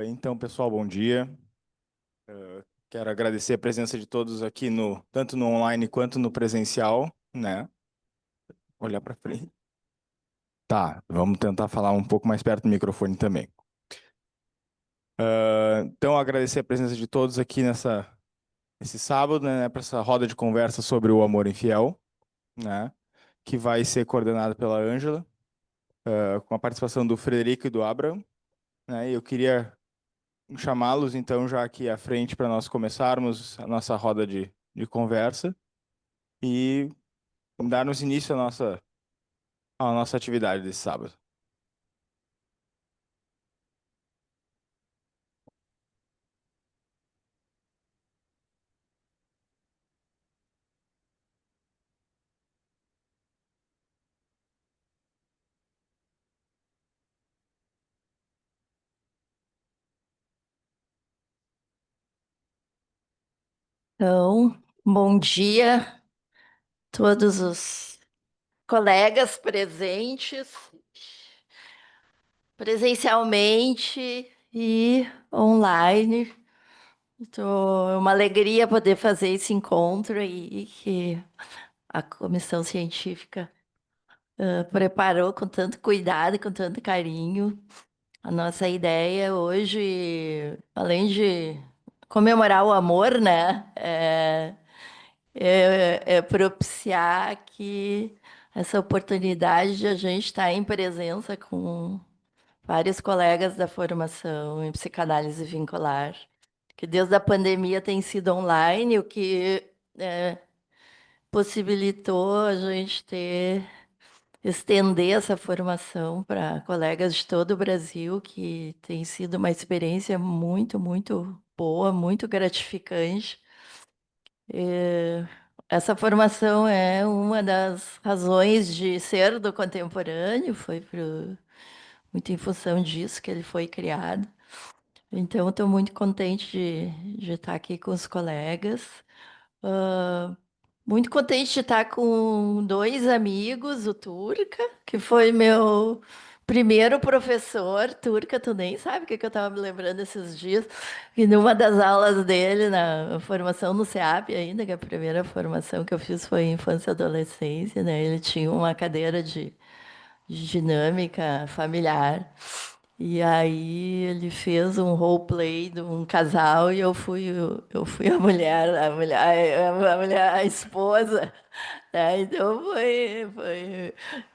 Então, pessoal, bom dia. Quero agradecer a presença de todos aqui tanto no online quanto no presencial, né? Olhar para frente. Tá, vamos tentar falar um pouco mais perto do microfone também. Então, agradecer a presença de todos aqui nesse sábado, né, para essa roda de conversa sobre o amor infiel, né? Que vai ser coordenada pela Ângela, com a participação do Frederico e do Abraham, né? E eu queria chamá-los, então, já aqui à frente para nós começarmos a nossa roda de conversa e darmos início à nossa atividade desse sábado. Então, bom dia, todos os colegas presentes, presencialmente e online. É uma alegria poder fazer esse encontro aí que a comissão científica preparou com tanto cuidado e com tanto carinho. A nossa ideia hoje, além de comemorar o amor, né? É propiciar que essa oportunidade de a gente estar em presença com vários colegas da formação em psicanálise vincular, que desde a pandemia tem sido online, o que possibilitou a gente estender essa formação para colegas de todo o Brasil, que tem sido uma experiência muito, muito boa, muito gratificante. É, Essa formação é uma das razões de ser do contemporâneo, muito em função disso que ele foi criado. Então, estou muito contente de estar aqui com os colegas. Ah, Muito contente de estar com dois amigos, o Turca, que foi meu primeiro professor. Turca, tu nem sabe o que eu estava me lembrando esses dias. E numa das aulas dele, na formação no SEAP ainda, que a primeira formação que eu fiz foi em infância e adolescência, né? Ele tinha uma cadeira de dinâmica familiar. E aí ele fez um roleplay de um casal e eu fui a esposa, né? Então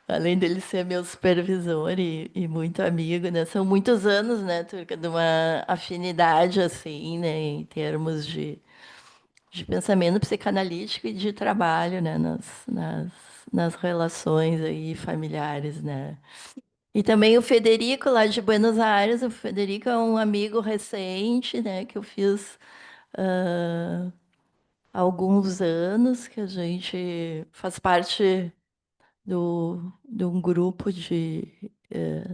além dele ser meu supervisor e muito amigo, né? São muitos anos, né, Turca, de uma afinidade assim, né, em termos de pensamento psicanalítico e de trabalho, né, nas relações aí familiares, né? E também o Federico, lá de Buenos Aires. O Federico é um amigo recente, né, que eu fiz há alguns anos, que a gente faz parte de um grupo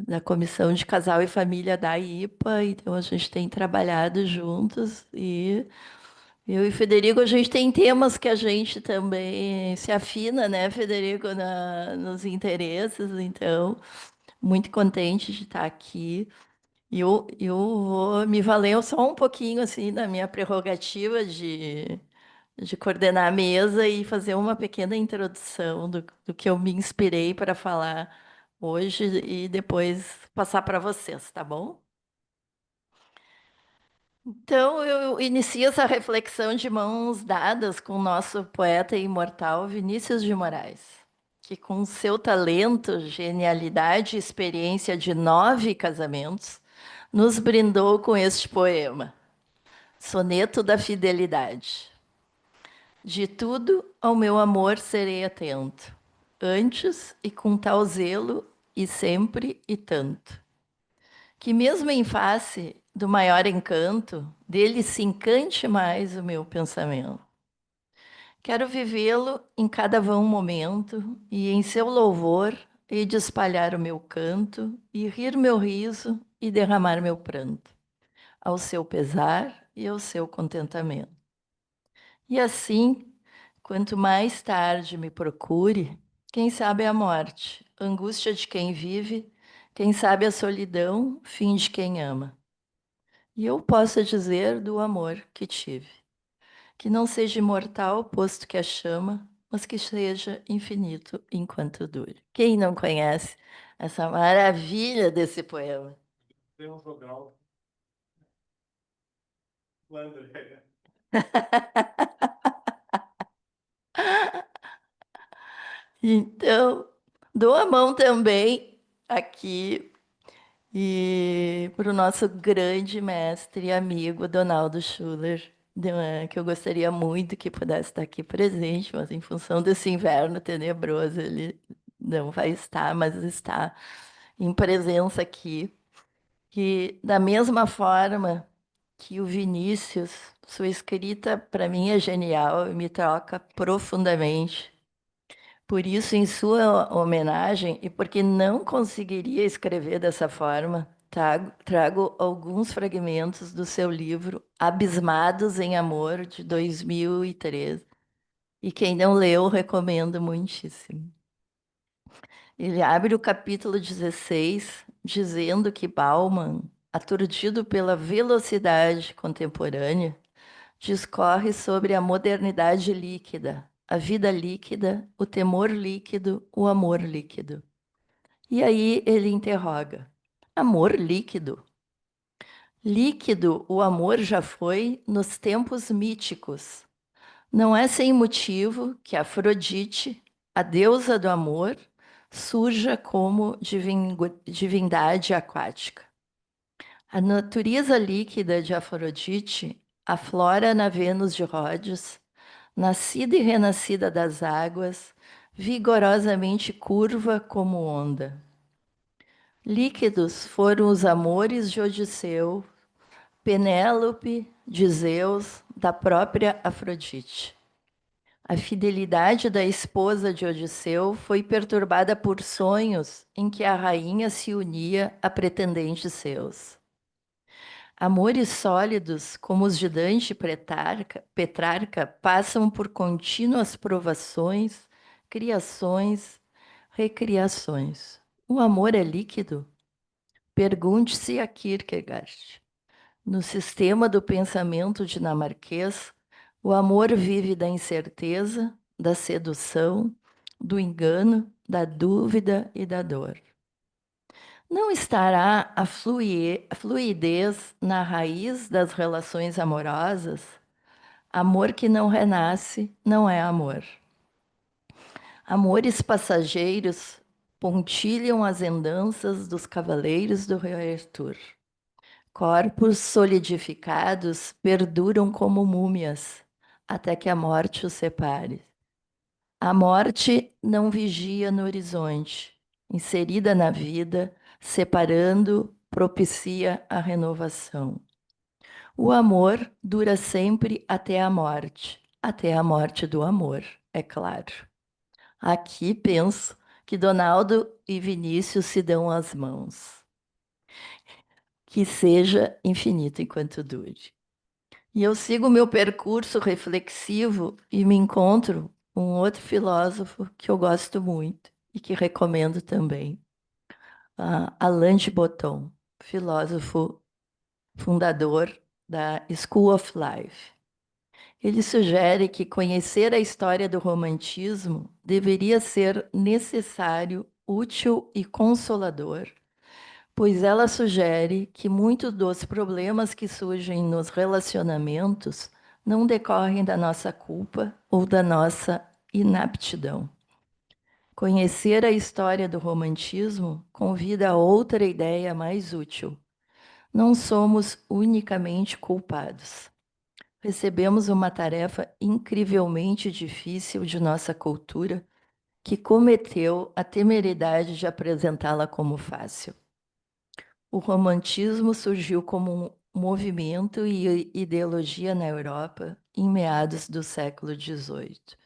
da Comissão de Casal e Família da IPA. Então, a gente tem trabalhado juntos e eu e o Federico, a gente tem temas que a gente também se afina, né, Federico, nos interesses. Então, muito contente de estar aqui. Eu vou me valer só um pouquinho assim da minha prerrogativa de coordenar a mesa e fazer uma pequena introdução do que eu me inspirei para falar hoje e depois passar para vocês, tá bom? Então, eu inicio essa reflexão de mãos dadas com o nosso poeta imortal Vinícius de Moraes, que com seu talento, genialidade e experiência de 9 casamentos, nos brindou com este poema, Soneto da Fidelidade. De tudo ao meu amor serei atento, antes e com tal zelo, e sempre e tanto, que mesmo em face do maior encanto, dele se encante mais o meu pensamento. Quero vivê-lo em cada vão momento, e em seu louvor hei de espalhar o meu canto, e rir meu riso, e derramar meu pranto, ao seu pesar e ao seu contentamento. E assim, quanto mais tarde me procure, quem sabe a morte, angústia de quem vive, quem sabe a solidão, fim de quem ama. E eu posso dizer do amor que tive, que não seja imortal, posto que a chama, mas que seja infinito enquanto dure. Quem não conhece essa maravilha desse poema? Tem um jogral. Flandre. Então, dou a mão também aqui e para o nosso grande mestre e amigo Donaldo Schuller, que eu gostaria muito que pudesse estar aqui presente, mas em função desse inverno tenebroso, ele não vai estar, mas está em presença aqui. Que da mesma forma que o Vinícius, sua escrita para mim é genial e me toca profundamente. Por isso, em sua homenagem, e porque não conseguiria escrever dessa forma, trago alguns fragmentos do seu livro Abismados em Amor, de 2013. E quem não leu, recomendo muitíssimo. Ele abre o capítulo 16 dizendo que Bauman, aturdido pela velocidade contemporânea, discorre sobre a modernidade líquida, a vida líquida, o temor líquido, o amor líquido. E aí ele interroga: amor líquido? Líquido o amor já foi nos tempos míticos. Não é sem motivo que Afrodite, a deusa do amor, surja como divindade aquática. A natureza líquida de Afrodite aflora na Vênus de Rhodes, nascida e renascida das águas, vigorosamente curva como onda. Líquidos foram os amores de Odisseu, Penélope, de Zeus, da própria Afrodite. A fidelidade da esposa de Odisseu foi perturbada por sonhos em que a rainha se unia a pretendentes seus. Amores sólidos, como os de Dante e Petrarca, passam por contínuas provações, criações, recriações. O amor é líquido? Pergunte-se a Kierkegaard. No sistema do pensamento dinamarquês, o amor vive da incerteza, da sedução, do engano, da dúvida e da dor. Não estará a fluidez na raiz das relações amorosas? Amor que não renasce não é amor. Amores passageiros pontilham as andanças dos cavaleiros do rei Arthur. Corpos solidificados perduram como múmias, até que a morte os separe. A morte não vigia no horizonte, inserida na vida, separando, propicia a renovação. O amor dura sempre até a morte do amor, é claro. Aqui penso que Donaldo e Vinícius se dão as mãos. Que seja infinito enquanto dure. E eu sigo o meu percurso reflexivo e me encontro um outro filósofo que eu gosto muito e que recomendo também, Alain de Botton, filósofo fundador da School of Life. Ele sugere que conhecer a história do romantismo deveria ser necessário, útil e consolador, pois ela sugere que muitos dos problemas que surgem nos relacionamentos não decorrem da nossa culpa ou da nossa inaptidão. Conhecer a história do romantismo convida a outra ideia mais útil. Não somos unicamente culpados. Recebemos uma tarefa incrivelmente difícil de nossa cultura que cometeu a temeridade de apresentá-la como fácil. O romantismo surgiu como um movimento e ideologia na Europa em meados do século XVIII.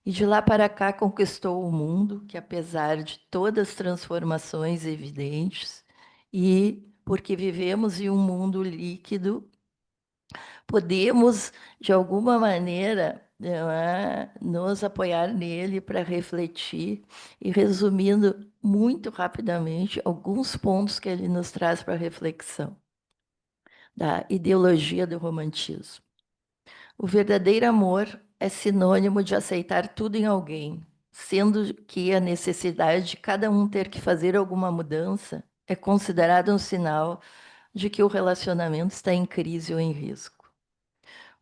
E de lá para cá conquistou o mundo, que apesar de todas as transformações evidentes, e porque vivemos em um mundo líquido, podemos, de alguma maneira, não é, nos apoiar nele para refletir e, resumindo muito rapidamente, alguns pontos que ele nos traz para reflexão. da ideologia do romantismo. O verdadeiro amor é sinônimo de aceitar tudo em alguém, sendo que a necessidade de cada um ter que fazer alguma mudança é considerada um sinal de que o relacionamento está em crise ou em risco.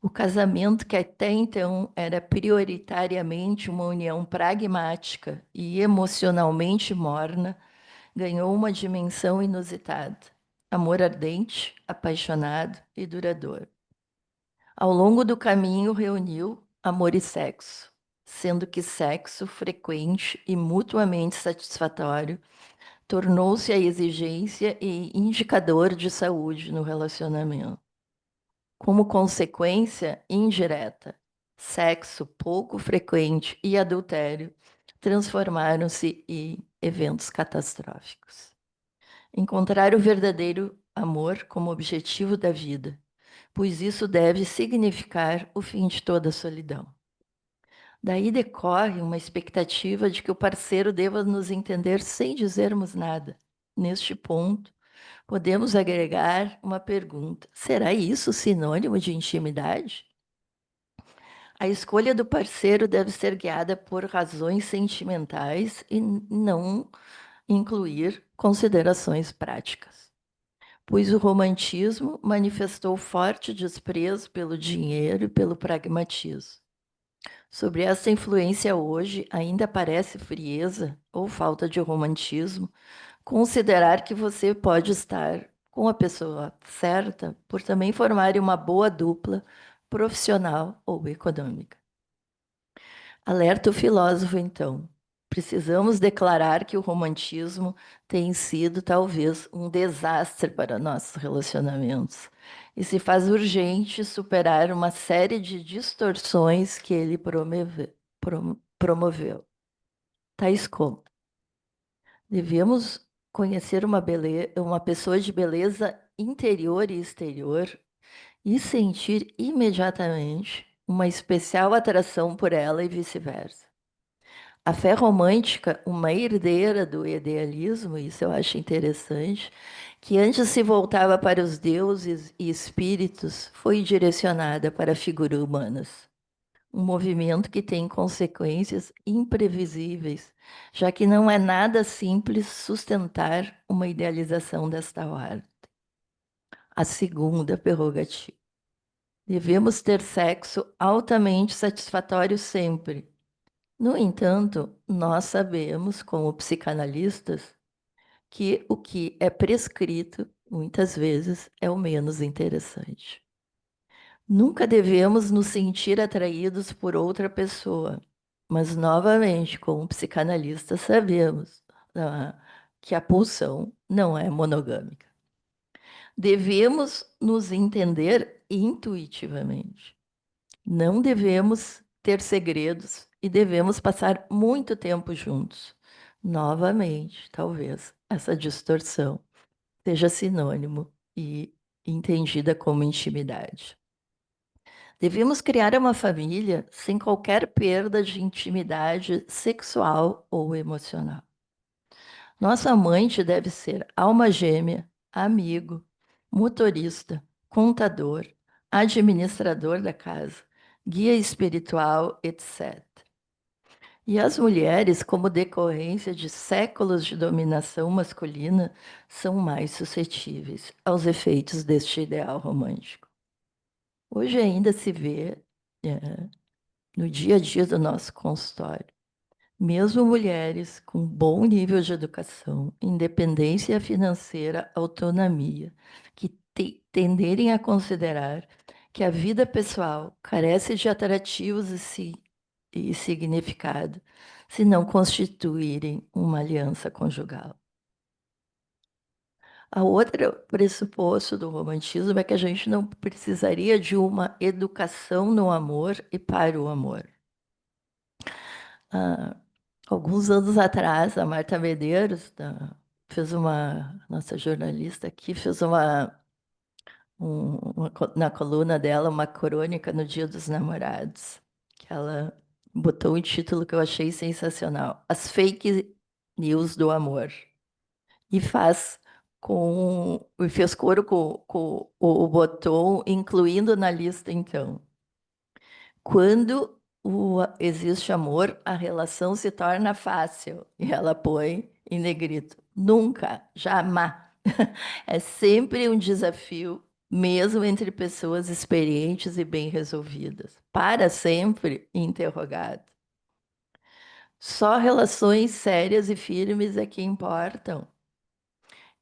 O casamento, que até então era prioritariamente uma união pragmática e emocionalmente morna, ganhou uma dimensão inusitada. Amor ardente, apaixonado e duradouro. Ao longo do caminho, reuniu amor e sexo, sendo que sexo frequente e mutuamente satisfatório tornou-se a exigência e indicador de saúde no relacionamento. Como consequência indireta, sexo pouco frequente e adultério transformaram-se em eventos catastróficos. Encontrar o verdadeiro amor como objetivo da vida, pois isso deve significar o fim de toda a solidão. Daí decorre uma expectativa de que o parceiro deva nos entender sem dizermos nada. Neste ponto, podemos agregar uma pergunta: será isso sinônimo de intimidade? A escolha do parceiro deve ser guiada por razões sentimentais e não incluir considerações práticas, pois o romantismo manifestou forte desprezo pelo dinheiro e pelo pragmatismo. Sobre essa influência hoje, ainda parece frieza ou falta de romantismo considerar que você pode estar com a pessoa certa por também formarem uma boa dupla profissional ou econômica. Alerta o filósofo, então. Precisamos declarar que o romantismo tem sido, talvez, um desastre para nossos relacionamentos e se faz urgente superar uma série de distorções que ele promoveu. Tais como: devemos conhecer uma pessoa de beleza interior e exterior e sentir imediatamente uma especial atração por ela e vice-versa. A fé romântica, uma herdeira do idealismo, isso eu acho interessante, que antes se voltava para os deuses e espíritos, foi direcionada para figuras humanas. Um movimento que tem consequências imprevisíveis, já que não é nada simples sustentar uma idealização desta ordem. A segunda prerrogativa. Devemos ter sexo altamente satisfatório sempre. No entanto, nós sabemos, como psicanalistas, que o que é prescrito, muitas vezes, é o menos interessante. Nunca devemos nos sentir atraídos por outra pessoa, mas, novamente, como psicanalistas, sabemos que a pulsão não é monogâmica. Devemos nos entender intuitivamente. Não devemos ter segredos e devemos passar muito tempo juntos. Novamente, talvez essa distorção seja sinônimo e entendida como intimidade. Devemos criar uma família sem qualquer perda de intimidade sexual ou emocional. Nosso amante deve ser alma gêmea, amigo, motorista, contador, administrador da casa, guia espiritual, etc. E as mulheres, como decorrência de séculos de dominação masculina, são mais suscetíveis aos efeitos deste ideal romântico. Hoje ainda se vê, no dia a dia do nosso consultório, mesmo mulheres com bom nível de educação, independência financeira, autonomia, que tenderem a considerar que a vida pessoal carece de atrativos e significado se não constituírem uma aliança conjugal. A outra pressuposto do romantismo é que a gente não precisaria de uma educação no amor e para o amor. Alguns anos atrás, a Marta Medeiros, nossa jornalista aqui, fez na coluna dela uma crônica no Dia dos Namorados, que ela botou um título que eu achei sensacional: As Fake News do Amor. E faz e fez coro com o Botton, incluindo na lista, então. Quando existe amor, a relação se torna fácil. E ela põe em negrito. Nunca, jamais. É sempre um desafio, mesmo entre pessoas experientes e bem resolvidas. Para sempre, interrogado. Só relações sérias e firmes é que importam.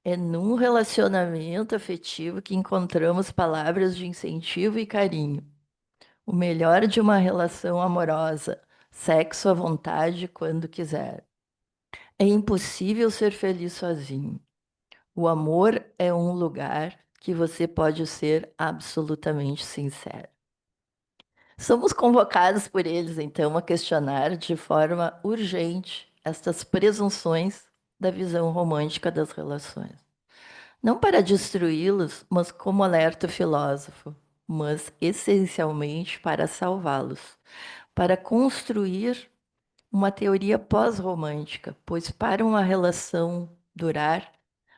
É num relacionamento afetivo que encontramos palavras de incentivo e carinho. O melhor de uma relação amorosa, sexo à vontade quando quiser. É impossível ser feliz sozinho. O amor é um lugar que você pode ser absolutamente sincero. Somos convocados por eles, então, a questionar de forma urgente estas presunções da visão romântica das relações. Não para destruí-los, mas como alerta o filósofo, mas essencialmente para salvá-los, para construir uma teoria pós-romântica, pois para uma relação durar,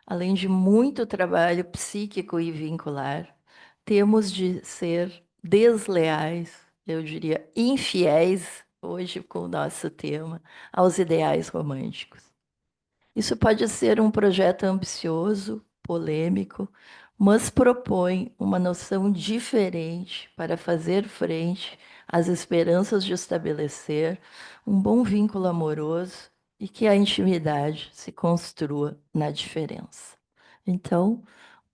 além de muito trabalho psíquico e vincular, temos de ser desleais, eu diria infiéis, hoje com o nosso tema, aos ideais românticos. Isso pode ser um projeto ambicioso, polêmico, mas propõe uma noção diferente para fazer frente às esperanças de estabelecer um bom vínculo amoroso e que a intimidade se construa na diferença. Então,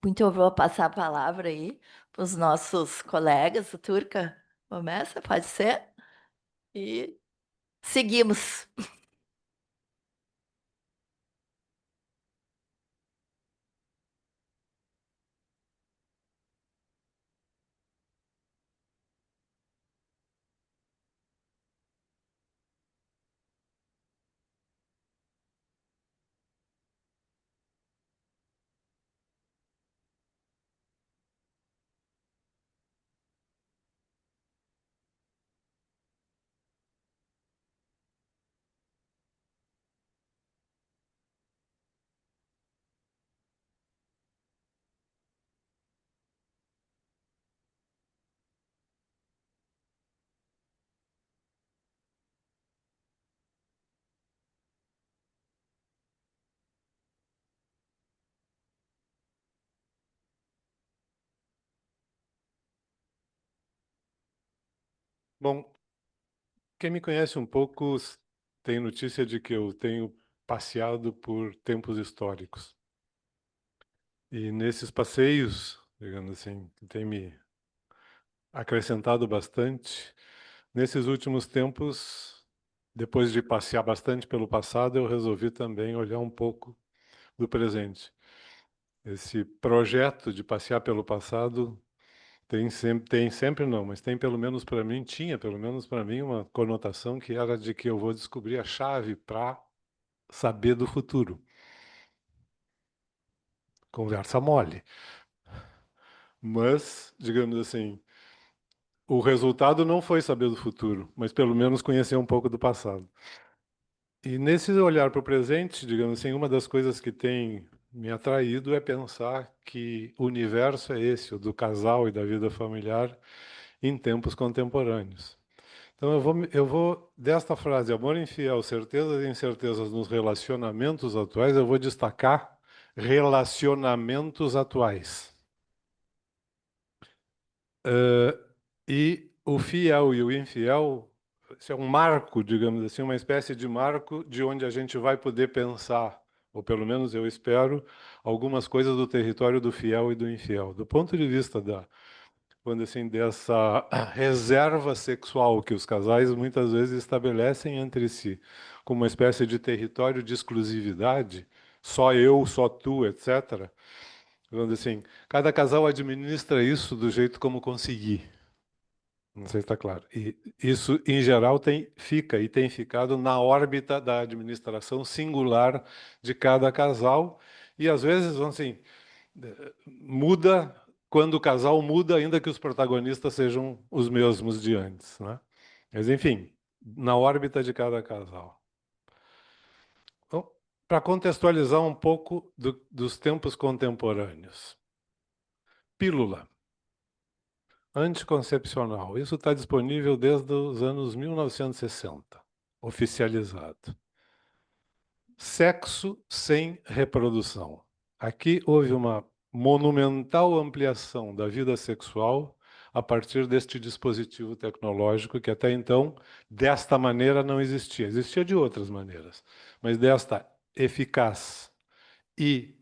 muito eu vou passar a palavra aí para os nossos colegas. O Turca começa, pode ser? E seguimos. Bom, quem me conhece um pouco tem notícia de que eu tenho passeado por tempos históricos. E nesses passeios, digamos assim, que tem me acrescentado bastante, nesses últimos tempos, depois de passear bastante pelo passado, eu resolvi também olhar um pouco do presente. Esse projeto de passear pelo passado tem sempre não, mas tem pelo menos para mim, tinha pelo menos para mim uma conotação que era de que eu vou descobrir a chave para saber do futuro. Conversa mole. Mas, digamos assim, o resultado não foi saber do futuro, mas pelo menos conhecer um pouco do passado. E nesse olhar para o presente, digamos assim, uma das coisas que tem me atraído é pensar que o universo é esse, o do casal e da vida familiar, em tempos contemporâneos. Então eu vou desta frase, amor infiel, certezas e incertezas nos relacionamentos atuais, eu vou destacar relacionamentos atuais. E o fiel e o infiel, isso é um marco, digamos assim, uma espécie de marco de onde a gente vai poder pensar, ou pelo menos eu espero, algumas coisas do território do fiel e do infiel. Do ponto de vista quando assim, dessa reserva sexual que os casais muitas vezes estabelecem entre si, como uma espécie de território de exclusividade, só eu, só tu, etc. Vamos dizer assim, cada casal administra isso do jeito como conseguir. Não sei se está claro. E isso, em geral, fica e tem ficado na órbita da administração singular de cada casal. E às vezes, vamos assim, muda quando o casal muda, ainda que os protagonistas sejam os mesmos de antes, né? Mas, enfim, na órbita de cada casal. Bom, Para contextualizar um pouco dos tempos contemporâneos. Pílula anticoncepcional. Isso está disponível desde os anos 1960, oficializado. Sexo sem reprodução. Aqui houve uma monumental ampliação da vida sexual a partir deste dispositivo tecnológico que até então, desta maneira, não existia. Existia de outras maneiras, mas desta eficaz e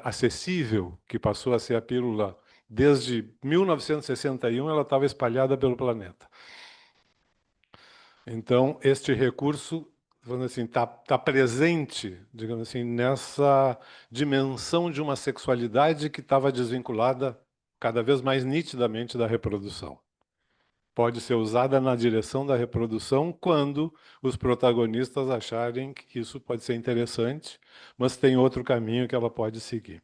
acessível, que passou a ser a pílula desde 1961, ela estava espalhada pelo planeta. Então, este recurso, vamos assim, tá presente, digamos assim, nessa dimensão de uma sexualidade que estava desvinculada cada vez mais nitidamente da reprodução. Pode ser usada na direção da reprodução quando os protagonistas acharem que isso pode ser interessante, mas tem outro caminho que ela pode seguir.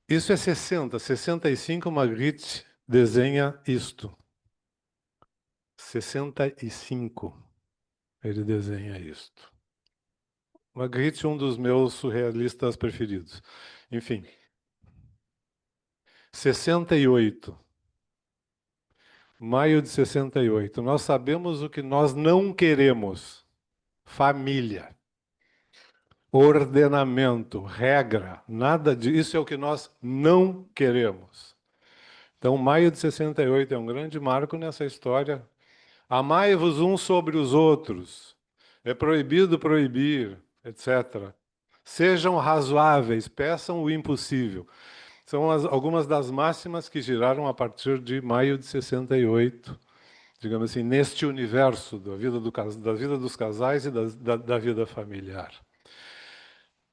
Isso é 60, 65, Magritte desenha isto. 65, ele desenha isto. Magritte é um dos meus surrealistas preferidos. Enfim. 68. Maio de 68. Nós sabemos o que nós não queremos. Família. Ordenamento, regra, nada disso. Isso é o que nós não queremos. Então, maio de 68 é um grande marco nessa história. Amai-vos uns sobre os outros. É proibido proibir, etc. Sejam razoáveis, peçam o impossível. São algumas das máximas que giraram a partir de maio de 68, digamos assim, neste universo da vida dos casais e da vida familiar.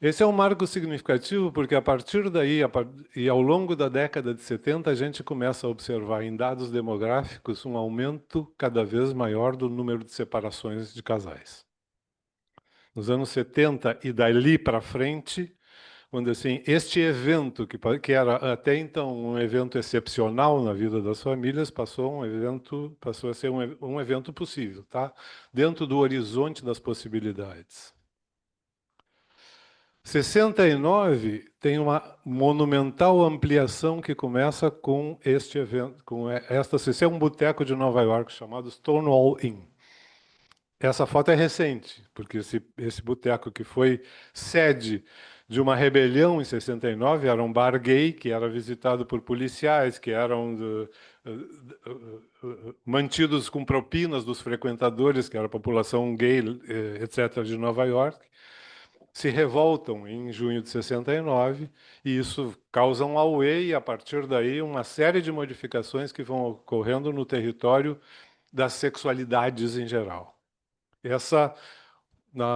Esse é um marco significativo porque, a partir daí, e ao longo da década de 70, a gente começa a observar em dados demográficos um aumento cada vez maior do número de separações de casais. Nos anos 70 e dali para frente, quando assim, este evento, que era até então um evento excepcional na vida das famílias, passou a ser um evento possível, tá? Dentro do horizonte das possibilidades. 69 tem uma monumental ampliação que começa com este evento, esse é um boteco de Nova York chamado Stonewall Inn. Essa foto é recente, porque esse boteco que foi sede de uma rebelião em 69, era um bar gay que era visitado por policiais, que eram mantidos com propinas dos frequentadores, que era a população gay, etc., de Nova York. Se revoltam em junho de 69, e isso causa um auê, e a partir daí uma série de modificações que vão ocorrendo no território das sexualidades em geral.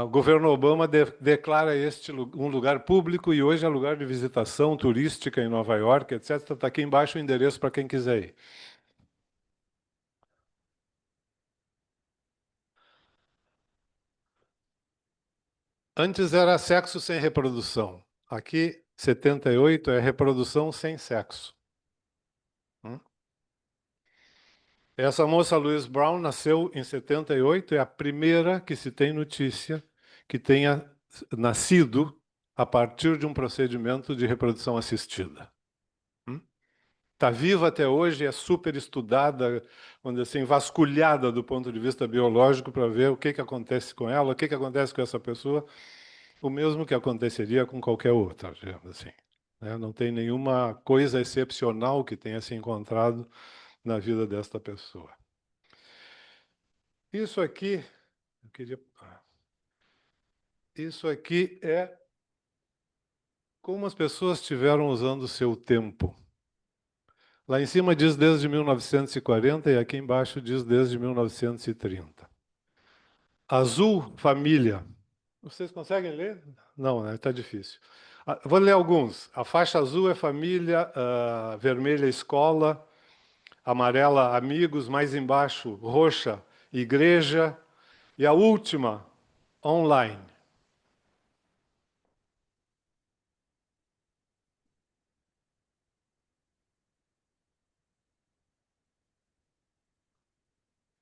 O governo Obama declara este um lugar público e hoje é lugar de visitação turística em Nova York, etc. Está aqui embaixo o endereço para quem quiser ir. Antes era sexo sem reprodução. Aqui, 78, é reprodução sem sexo. Essa moça, Louise Brown, nasceu em 78, é a primeira que se tem notícia que tenha nascido a partir de um procedimento de reprodução assistida. Está viva até hoje, é super estudada, vamos dizer assim, vasculhada do ponto de vista biológico para ver o que acontece com ela, o que acontece com essa pessoa, o mesmo que aconteceria com qualquer outra, digamos assim. Não tem nenhuma coisa excepcional que tenha se encontrado na vida desta pessoa. Isso aqui, isso aqui é como as pessoas estiveram usando o seu tempo. Lá em cima diz desde 1940 e aqui embaixo diz desde 1930. Azul, família. Vocês conseguem ler? Não, né? Está difícil. Vou ler alguns. A faixa azul é família, vermelha, escola, amarela, amigos, mais embaixo, roxa, igreja, e a última, online.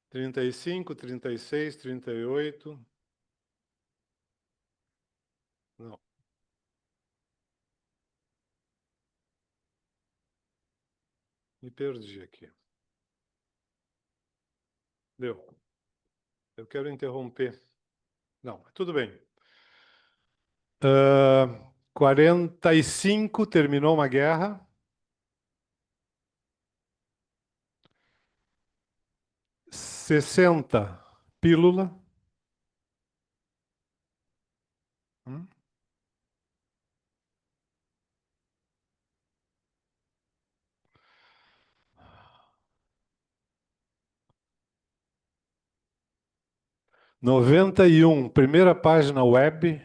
Trinta e cinco, 36, 38. Não. Me perdi aqui. Deu. Eu quero interromper. Não, tudo bem. 45 terminou uma guerra. 60 pílula. 91, primeira página web.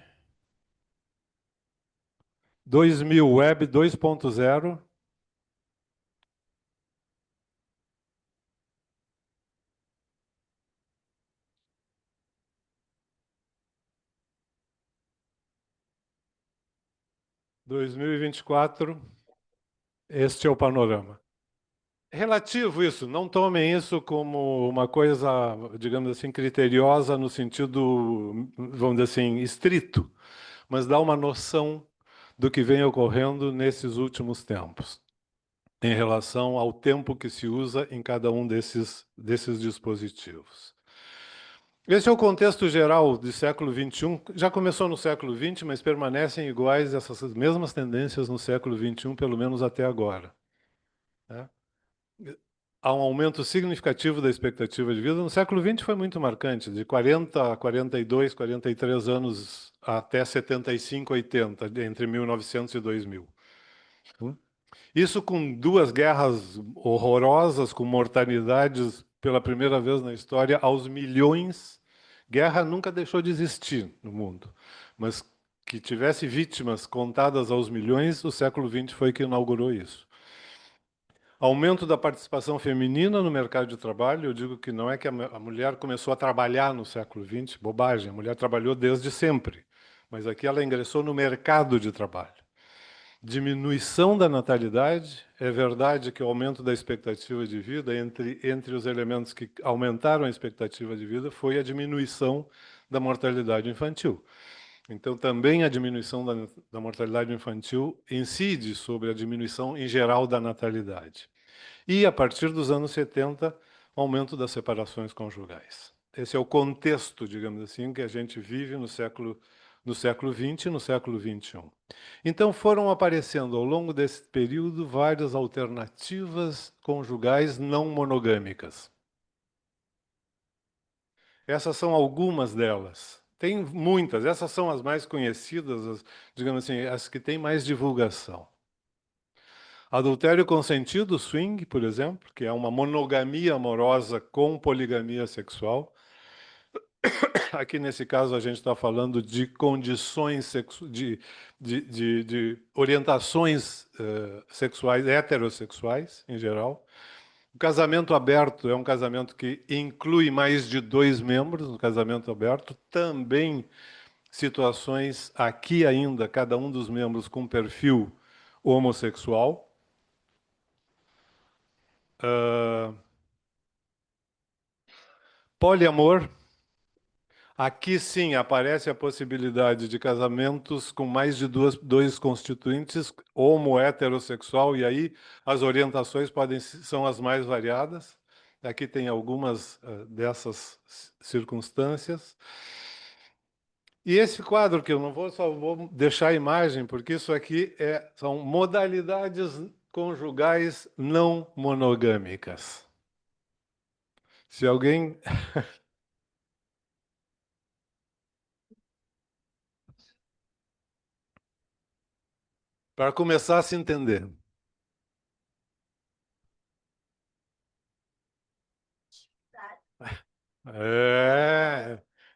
2000, web 2.0. 2024, este é o panorama. Relativo isso, não tomem isso como uma coisa, digamos assim, criteriosa no sentido, vamos dizer assim, estrito, mas dá uma noção do que vem ocorrendo nesses últimos tempos, em relação ao tempo que se usa em cada um desses dispositivos. Esse é o contexto geral do século XXI. Já começou no século XX, mas permanecem iguais essas mesmas tendências no século XXI, pelo menos até agora. Né? Há um aumento significativo da expectativa de vida. No século XX foi muito marcante, de 40 a 42, 43 anos até 75, 80, entre 1900 e 2000. Isso com duas guerras horrorosas, com mortalidades pela primeira vez na história aos milhões. Guerra nunca deixou de existir no mundo, mas que tivesse vítimas contadas aos milhões, o século XX foi que inaugurou isso. Aumento da participação feminina no mercado de trabalho. Eu digo que não é que a mulher começou a trabalhar no século XX, bobagem, a mulher trabalhou desde sempre, mas aqui ela ingressou no mercado de trabalho. Diminuição da natalidade. É verdade que o aumento da expectativa de vida, entre os elementos que aumentaram a expectativa de vida, foi a diminuição da mortalidade infantil. Então, também a diminuição da mortalidade infantil incide sobre a diminuição em geral da natalidade. E, a partir dos anos 70, o aumento das separações conjugais. Esse é o contexto, digamos assim, que a gente vive no século XX e no século XXI. Então, foram aparecendo, ao longo desse período, várias alternativas conjugais não monogâmicas. Essas são algumas delas. Tem muitas, essas são as mais conhecidas, digamos assim, as que têm mais divulgação. Adultério consentido, swing, por exemplo, que é uma monogamia amorosa com poligamia sexual. Aqui, nesse caso, a gente está falando de condições de orientações sexuais, heterossexuais, em geral. O casamento aberto é um casamento que inclui mais de 2 membros no casamento aberto. Também situações, aqui ainda, cada um dos membros com perfil homossexual. Poliamor. Aqui sim aparece a possibilidade de casamentos com mais de dois constituintes, homo-heterossexual, e aí as orientações são as mais variadas. Aqui tem algumas dessas circunstâncias. E esse quadro que eu não vou, só vou deixar a imagem, porque isso aqui são modalidades conjugais não monogâmicas. Se alguém... Para começar a se entender.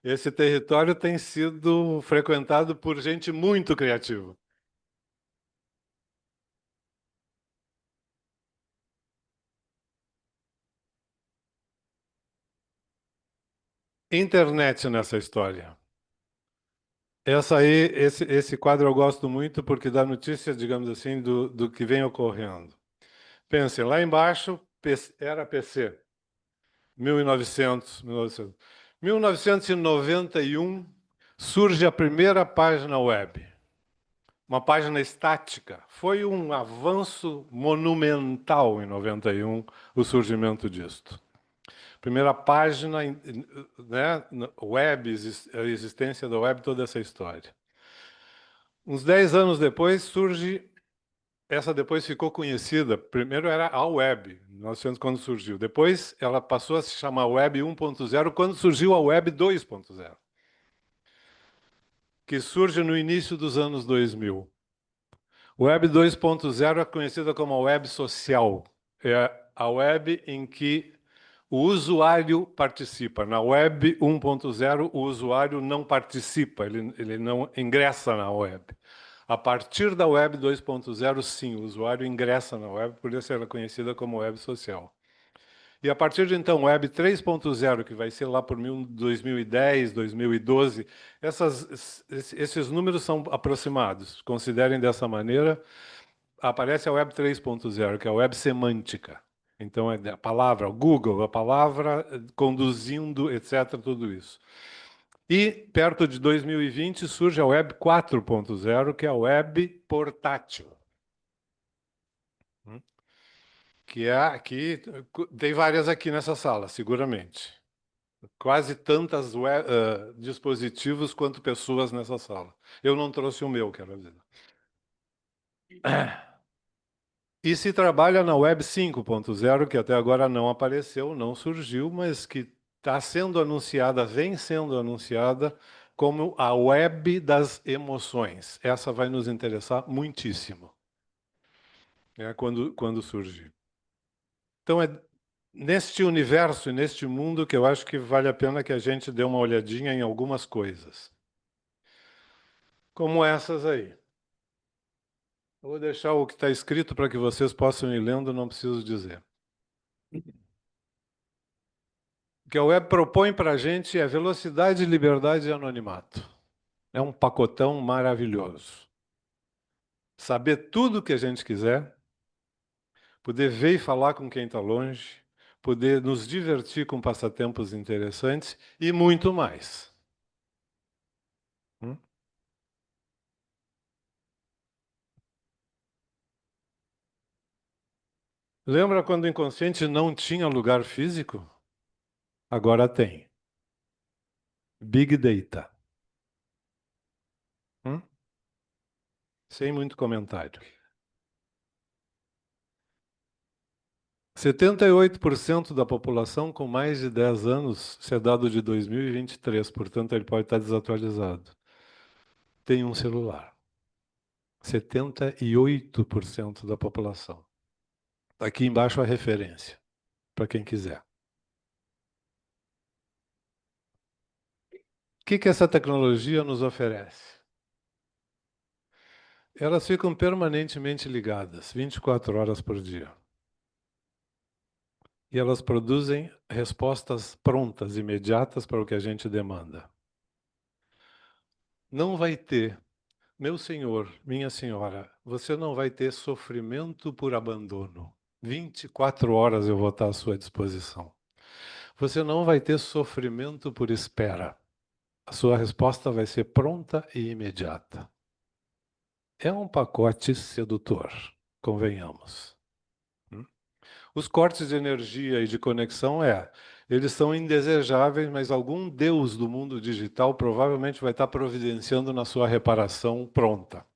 Esse território tem sido frequentado por gente muito criativa. Internet nessa história. Esse quadro eu gosto muito porque dá notícia, digamos assim, do que vem ocorrendo. Pensem, lá embaixo era PC, 1900. 1991 surge a primeira página web. uma página estática. Foi um avanço monumental em 91 o surgimento disto. Primeira página, né, web, a existência da web, toda essa história. Uns 10 anos depois surge, essa depois ficou conhecida, primeiro era a web, 1900 quando surgiu. Depois ela passou a se chamar web 1.0 quando surgiu a web 2.0, que surge no início dos anos 2000. Web 2.0 é conhecida como a web social. É a web em que o usuário participa. Na web 1.0, o usuário não participa, ele não ingressa na web. A partir da web 2.0, sim, o usuário ingressa na web, por isso ela é conhecida como web social. E a partir de então, Web 3.0, que vai ser lá por 2010, 2012, esses números são aproximados. Considerem dessa maneira. Aparece a Web 3.0, que é a web semântica. Então, é a palavra, o Google, a palavra conduzindo, etc., tudo isso. E, perto de 2020, surge a Web 4.0, que é a web portátil. Que tem várias aqui nessa sala, seguramente. Quase tantas dispositivos quanto pessoas nessa sala. Eu não trouxe o meu, quero dizer. E se trabalha na Web 5.0, que até agora não apareceu, não surgiu, mas que está sendo anunciada, vem sendo anunciada como a Web das emoções. Essa vai nos interessar muitíssimo, né, quando surgir. Então, é neste universo e neste mundo que eu acho que vale a pena que a gente dê uma olhadinha em algumas coisas. Como essas aí. Eu vou deixar o que está escrito para que vocês possam ir lendo, não preciso dizer. O que a web propõe para a gente é velocidade, liberdade e anonimato. É um pacotão maravilhoso. Saber tudo o que a gente quiser, poder ver e falar com quem está longe, poder nos divertir com passatempos interessantes e muito mais. Lembra quando o inconsciente não tinha lugar físico? Agora tem. Big Data. Sem muito comentário. 78% da população com mais de 10 anos, isso é dado de 2023, portanto ele pode estar desatualizado, tem um celular. 78% da população. Aqui embaixo a referência, para quem quiser. O que essa tecnologia nos oferece? Elas ficam permanentemente ligadas, 24 horas por dia. E elas produzem respostas prontas, imediatas para o que a gente demanda. Não vai ter, meu senhor, minha senhora, você não vai ter sofrimento por abandono. 24 horas eu vou estar à sua disposição. Você não vai ter sofrimento por espera. A sua resposta vai ser pronta e imediata. É um pacote sedutor, convenhamos. Os cortes de energia e de conexão eles são indesejáveis, mas algum Deus do mundo digital provavelmente vai estar providenciando na sua reparação pronta.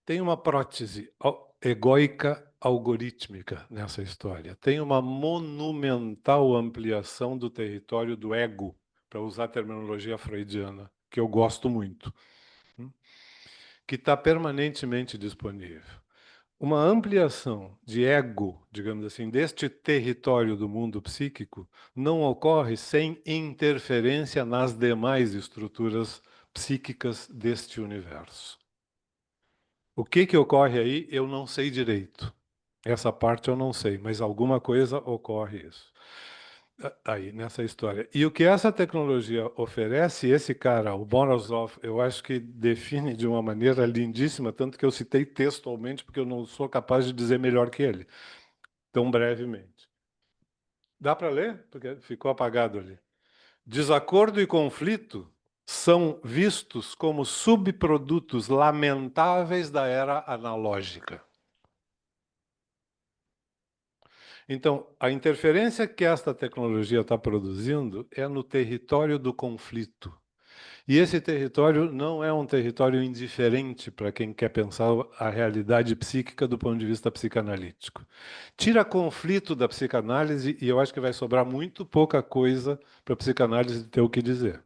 Tem uma prótese egóica algorítmica nessa história. Tem uma monumental ampliação do território do ego, para usar a terminologia freudiana, que eu gosto muito, que está permanentemente disponível. Uma ampliação de ego, digamos assim, deste território do mundo psíquico, não ocorre sem interferência nas demais estruturas psíquicas deste universo. O que ocorre aí, eu não sei direito. Essa parte eu não sei, mas alguma coisa ocorre isso. aí nessa história. E o que essa tecnologia oferece, esse cara, o Morozov, eu acho que define de uma maneira lindíssima, tanto que eu citei textualmente, porque eu não sou capaz de dizer melhor que ele, tão brevemente. Dá para ler? Porque ficou apagado ali. Desacordo e conflito são vistos como subprodutos lamentáveis da era analógica. Então, a interferência que esta tecnologia está produzindo é no território do conflito. E esse território não é um território indiferente para quem quer pensar a realidade psíquica do ponto de vista psicanalítico. Tira conflito da psicanálise e eu acho que vai sobrar muito pouca coisa para a psicanálise ter o que dizer.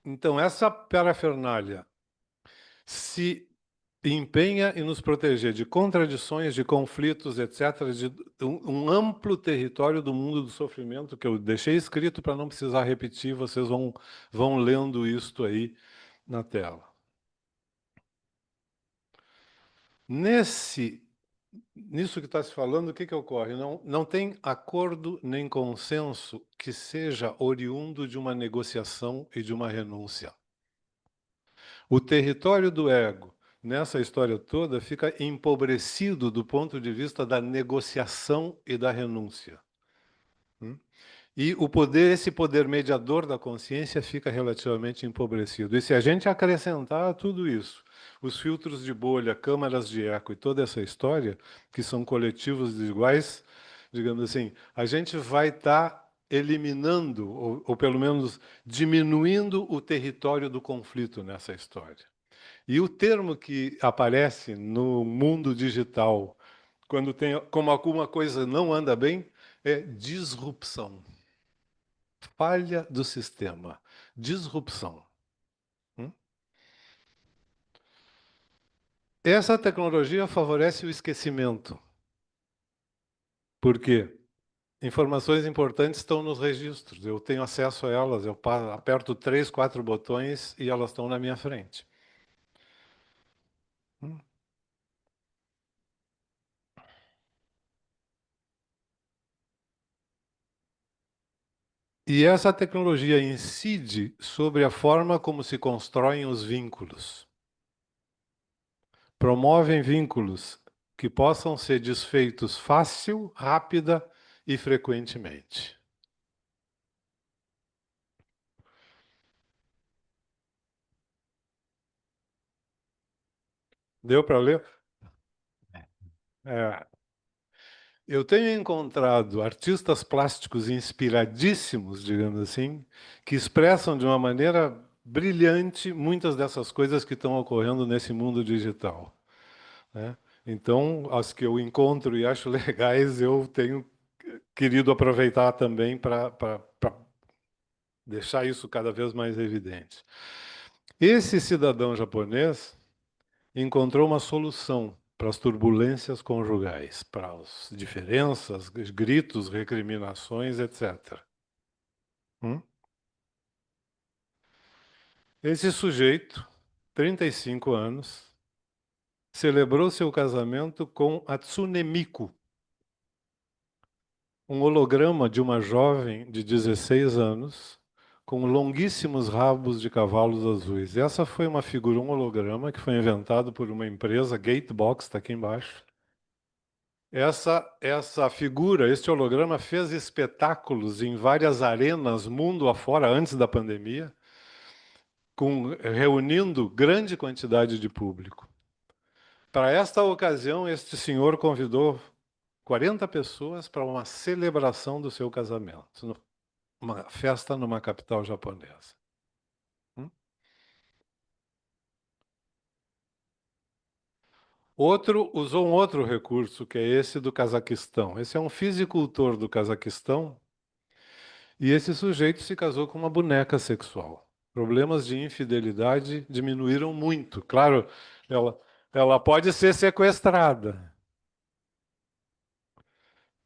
Então, essa parafernália se empenha em nos proteger de contradições, de conflitos, etc., de um amplo território do mundo do sofrimento que eu deixei escrito para não precisar repetir, vocês vão lendo isto aí na tela. Nisso que está se falando, o que, que ocorre? Não tem acordo nem consenso que seja oriundo de uma negociação e de uma renúncia. O território do ego, nessa história toda, fica empobrecido do ponto de vista da negociação e da renúncia. E esse poder mediador da consciência fica relativamente empobrecido. E se a gente acrescentar a tudo isso, os filtros de bolha, câmaras de eco e toda essa história, que são coletivos iguais, digamos assim, a gente vai estar eliminando, ou pelo menos diminuindo o território do conflito nessa história. E o termo que aparece no mundo digital, como alguma coisa não anda bem, é disrupção. Falha do sistema. Disrupção. Essa tecnologia favorece o esquecimento. Por quê? Informações importantes estão nos registros. Eu tenho acesso a elas. Eu aperto 3, 4 botões e elas estão na minha frente. E essa tecnologia incide sobre a forma como se constroem os vínculos. Promovem vínculos que possam ser desfeitos fácil, rápida e frequentemente. Deu para ler? É. Eu tenho encontrado artistas plásticos inspiradíssimos, digamos assim, que expressam de uma maneira brilhante muitas dessas coisas que estão ocorrendo nesse mundo digital, né? Então, as que eu encontro e acho legais, eu tenho querido aproveitar também para deixar isso cada vez mais evidente. Esse cidadão japonês encontrou uma solução para as turbulências conjugais, para as diferenças, gritos, recriminações, etc. Esse sujeito, 35 anos, celebrou seu casamento com a Tsunemiko, um holograma de uma jovem de 16 anos, com longuíssimos rabos de cavalos azuis. Essa foi uma figura, um holograma, que foi inventado por uma empresa, Gatebox, está aqui embaixo. Essa figura, este holograma, fez espetáculos em várias arenas mundo afora antes da pandemia, reunindo grande quantidade de público. Para esta ocasião, este senhor convidou 40 pessoas para uma celebração do seu casamento, uma festa numa capital japonesa. Outro usou um outro recurso, que é esse do Cazaquistão. Esse é um fisicultor do Cazaquistão, e esse sujeito se casou com uma boneca sexual. Problemas de infidelidade diminuíram muito. Claro, ela pode ser sequestrada,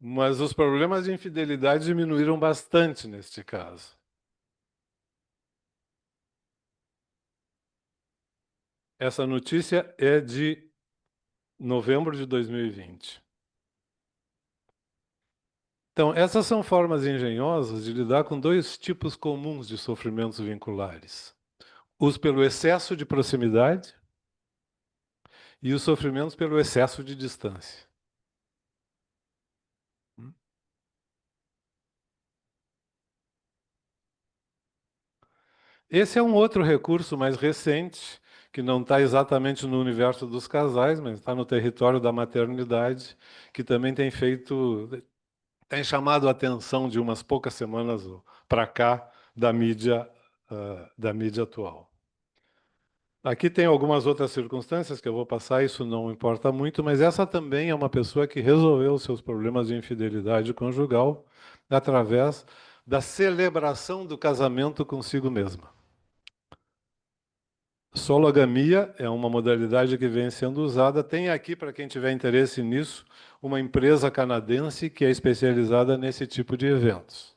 mas os problemas de infidelidade diminuíram bastante neste caso. Essa notícia é de novembro de 2020. Então, essas são formas engenhosas de lidar com dois tipos comuns de sofrimentos vinculares: os pelo excesso de proximidade e os sofrimentos pelo excesso de distância. Esse é um outro recurso mais recente, que não está exatamente no universo dos casais, mas está no território da maternidade, que também tem chamado a atenção de umas poucas semanas para cá da mídia atual. Aqui tem algumas outras circunstâncias que eu vou passar, isso não importa muito, mas essa também é uma pessoa que resolveu seus problemas de infidelidade conjugal através da celebração do casamento consigo mesma. Sologamia é uma modalidade que vem sendo usada. Tem aqui, para quem tiver interesse nisso, uma empresa canadense que é especializada nesse tipo de eventos.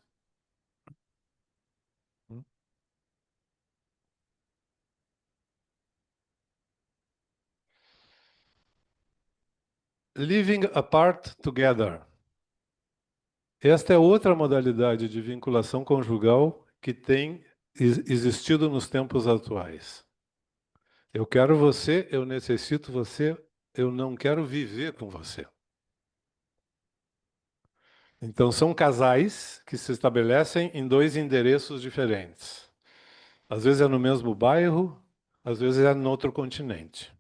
Living apart together. Esta é outra modalidade de vinculação conjugal que tem existido nos tempos atuais. Eu quero você, eu necessito você, eu não quero viver com você. Então, são casais que se estabelecem em dois endereços diferentes. Às vezes é no mesmo bairro, às vezes é no outro continente.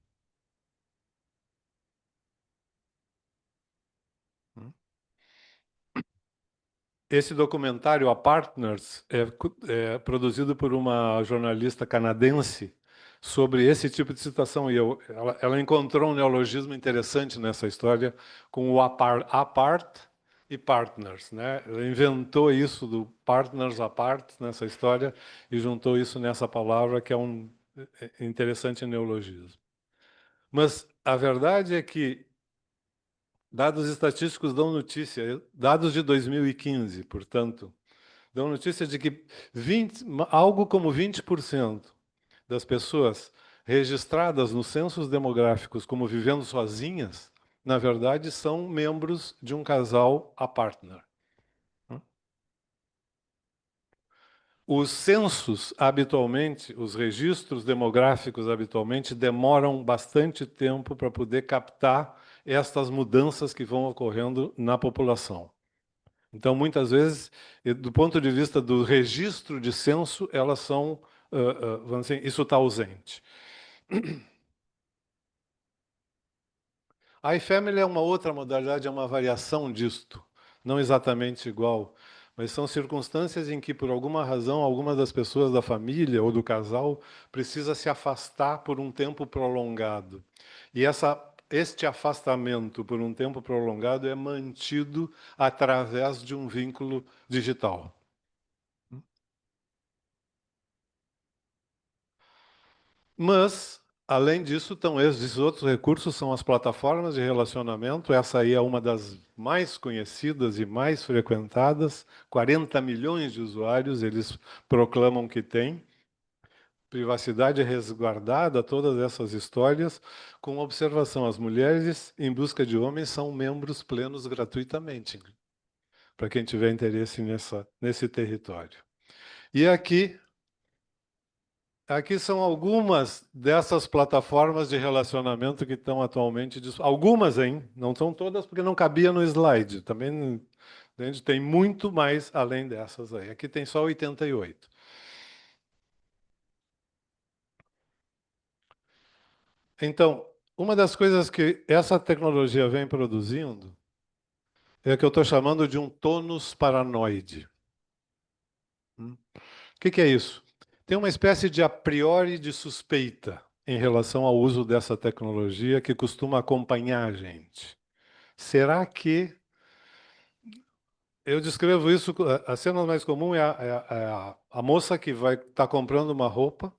Esse documentário, A Partners, é produzido por uma jornalista canadense sobre esse tipo de situação. E ela encontrou um neologismo interessante nessa história com o apart e partners, né? Ela inventou isso do partners apart nessa história e juntou isso nessa palavra, que é um interessante neologismo. Mas a verdade é que dados estatísticos dão notícia, dados de 2015, portanto, dão notícia de que algo como 20% das pessoas registradas nos censos demográficos como vivendo sozinhas, na verdade, são membros de um casal a partner. Os censos, habitualmente, os registros demográficos, habitualmente, demoram bastante tempo para poder captar estas mudanças que vão ocorrendo na população. Então, muitas vezes, do ponto de vista do registro de censo, elas são, vamos dizer, isso está ausente. A iFamily é uma outra modalidade, é uma variação disto, não exatamente igual, mas são circunstâncias em que, por alguma razão, alguma das pessoas da família ou do casal precisa se afastar por um tempo prolongado. E este afastamento por um tempo prolongado é mantido através de um vínculo digital. Mas, além disso, esses outros recursos são as plataformas de relacionamento. Essa aí é uma das mais conhecidas e mais frequentadas. 40 milhões de usuários, eles proclamam que têm. Privacidade resguardada, todas essas histórias, com observação. As mulheres em busca de homens são membros plenos gratuitamente, para quem tiver interesse nesse território. E aqui são algumas dessas plataformas de relacionamento que estão atualmente... Algumas, hein? Não são todas, porque não cabia no slide. Também a gente tem muito mais além dessas aí. Aqui tem só 88. Então, uma das coisas que essa tecnologia vem produzindo é o que eu estou chamando de um tônus paranoide. O que é isso? Tem uma espécie de a priori de suspeita em relação ao uso dessa tecnologia que costuma acompanhar a gente. Será que... Eu descrevo isso, a cena mais comum é a moça que vai estar comprando uma roupa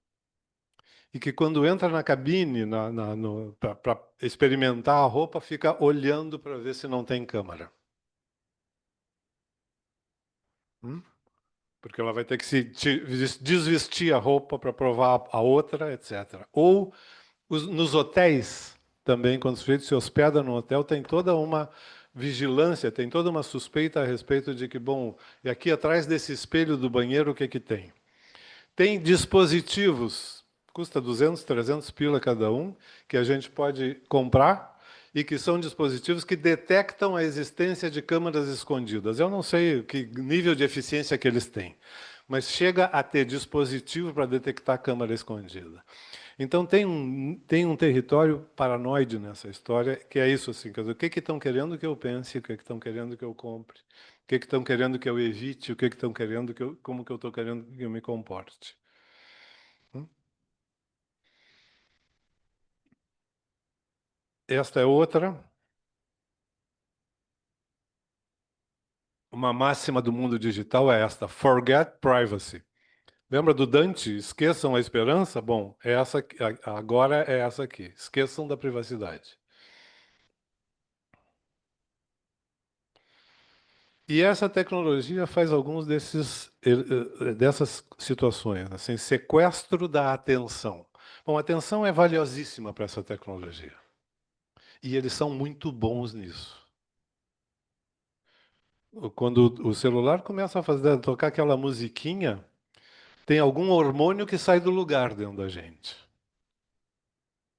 e que quando entra na cabine para experimentar a roupa, fica olhando para ver se não tem câmera. Porque ela vai ter que se desvestir a roupa para provar a outra, etc. Ou nos hotéis, também, quando o sujeito se hospeda no hotel, tem toda uma vigilância, tem toda uma suspeita a respeito de que, bom, e aqui atrás desse espelho do banheiro, o que que tem? Tem dispositivos, custa 200, 300 pila cada um, que a gente pode comprar e que são dispositivos que detectam a existência de câmaras escondidas. Eu não sei que nível de eficiência que eles têm, mas chega a ter dispositivo para detectar câmara escondida. Então tem um território paranoide nessa história, que é isso, assim, quer dizer, o que estão querendo que eu pense, o que estão querendo que eu compre, o que estão querendo que eu evite, o que estão querendo que eu, como que eu estou querendo que eu me comporte. Esta é outra, uma máxima do mundo digital é esta: forget privacy. Lembra do Dante? Esqueçam a esperança? Bom, é essa, agora é essa aqui. Esqueçam da privacidade. E essa tecnologia faz alguns dessas situações, assim, sequestro da atenção. Bom, a atenção é valiosíssima para essa tecnologia. E eles são muito bons nisso. Quando o celular começa tocar aquela musiquinha, tem algum hormônio que sai do lugar dentro da gente.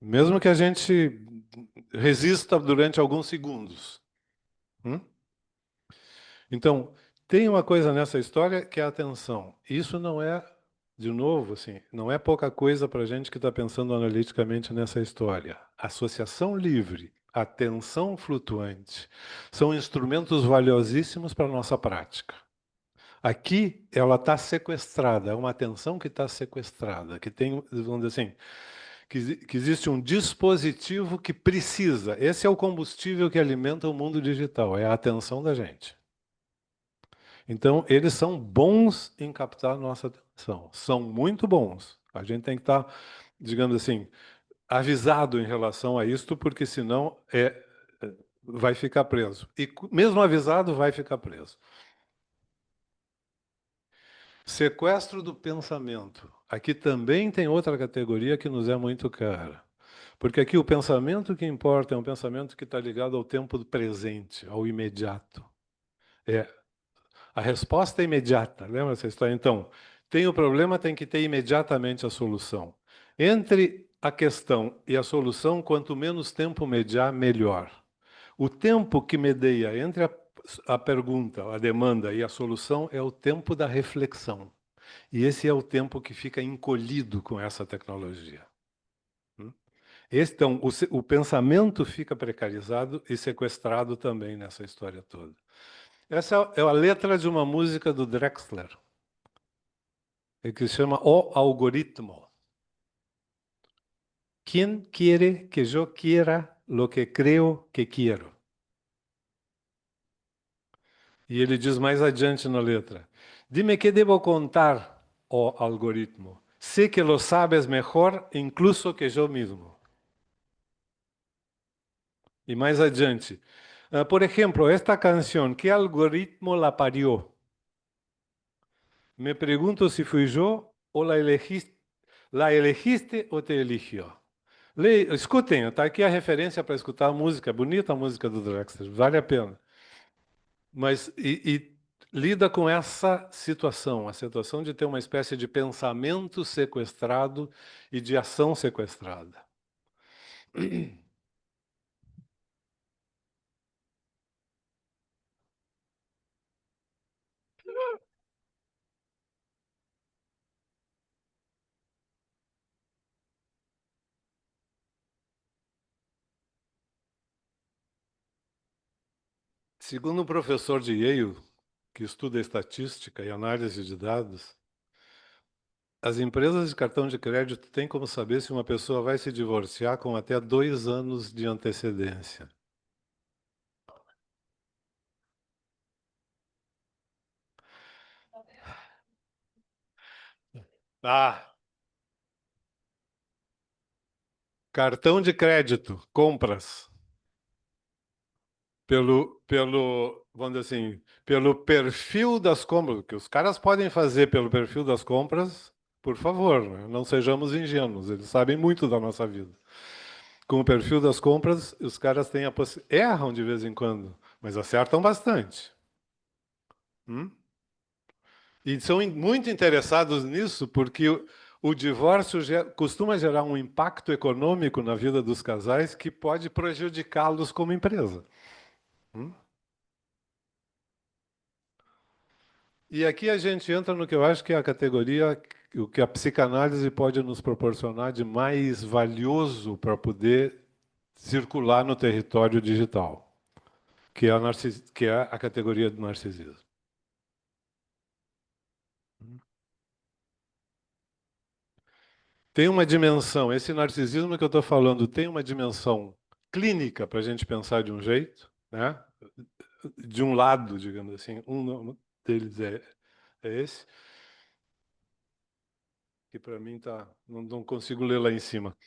Mesmo que a gente resista durante alguns segundos. Hum? Então, tem uma coisa nessa história que é a atenção. Isso não é, de novo, assim, não é pouca coisa para a gente que está pensando analiticamente nessa história. Associação livre, atenção flutuante, são instrumentos valiosíssimos para a nossa prática. Aqui, ela está sequestrada, é uma atenção que está sequestrada, que tem, vamos dizer assim, que existe um dispositivo que precisa. Esse é o combustível que alimenta o mundo digital, é a atenção da gente. Então, eles são bons em captar nossa atenção. São muito bons. A gente tem que estar, digamos assim, avisado em relação a isto, porque senão vai ficar preso. E mesmo avisado, vai ficar preso. Sequestro do pensamento. Aqui também tem outra categoria que nos é muito cara. Porque aqui o pensamento que importa é um pensamento que está ligado ao tempo do presente, ao imediato. A resposta é imediata, lembra essa história? Então, tem o problema, tem que ter imediatamente a solução. Entre a questão e a solução, quanto menos tempo mediar, melhor. O tempo que medeia entre a pergunta, a demanda e a solução é o tempo da reflexão. E esse é o tempo que fica encolhido com essa tecnologia. Então, o pensamento fica precarizado e sequestrado também nessa história toda. Essa é a letra de uma música do Drexler, que se chama O Algoritmo. ¿Quién quiere que yo quiera lo que creo que quiero? E ele diz mais adiante na letra: Dime que devo contar, ó algoritmo. Sé que lo sabes mejor incluso que yo mismo. E mais adiante. Por exemplo, esta canção, que algoritmo la parió? Me pergunto se fui eu ou la elegiste ou te eligió. Escutem, está aqui a referência para escutar a música, bonita a música do Drexler, vale a pena. Mas lida com essa situação, a situação de ter uma espécie de pensamento sequestrado e de ação sequestrada. Segundo um professor de Yale, que estuda estatística e análise de dados, as empresas de cartão de crédito têm como saber se uma pessoa vai se divorciar com até 2 anos de antecedência. Cartão de crédito, compras. Vamos dizer assim, pelo perfil das compras, que os caras podem fazer pelo perfil das compras, por favor, né? Não sejamos ingênuos, eles sabem muito da nossa vida. Com o perfil das compras, os caras têm erram de vez em quando, mas acertam bastante. E são muito interessados nisso porque o divórcio costuma gerar um impacto econômico na vida dos casais que pode prejudicá-los como empresa. E aqui a gente entra no que eu acho que é a categoria, o que a psicanálise pode nos proporcionar de mais valioso para poder circular no território digital, que é que é a categoria do narcisismo. Tem uma dimensão, esse narcisismo que eu estou falando tem uma dimensão clínica para a gente pensar de um jeito, né? De um lado, digamos assim, um deles é esse, que para mim tá, não consigo ler lá em cima.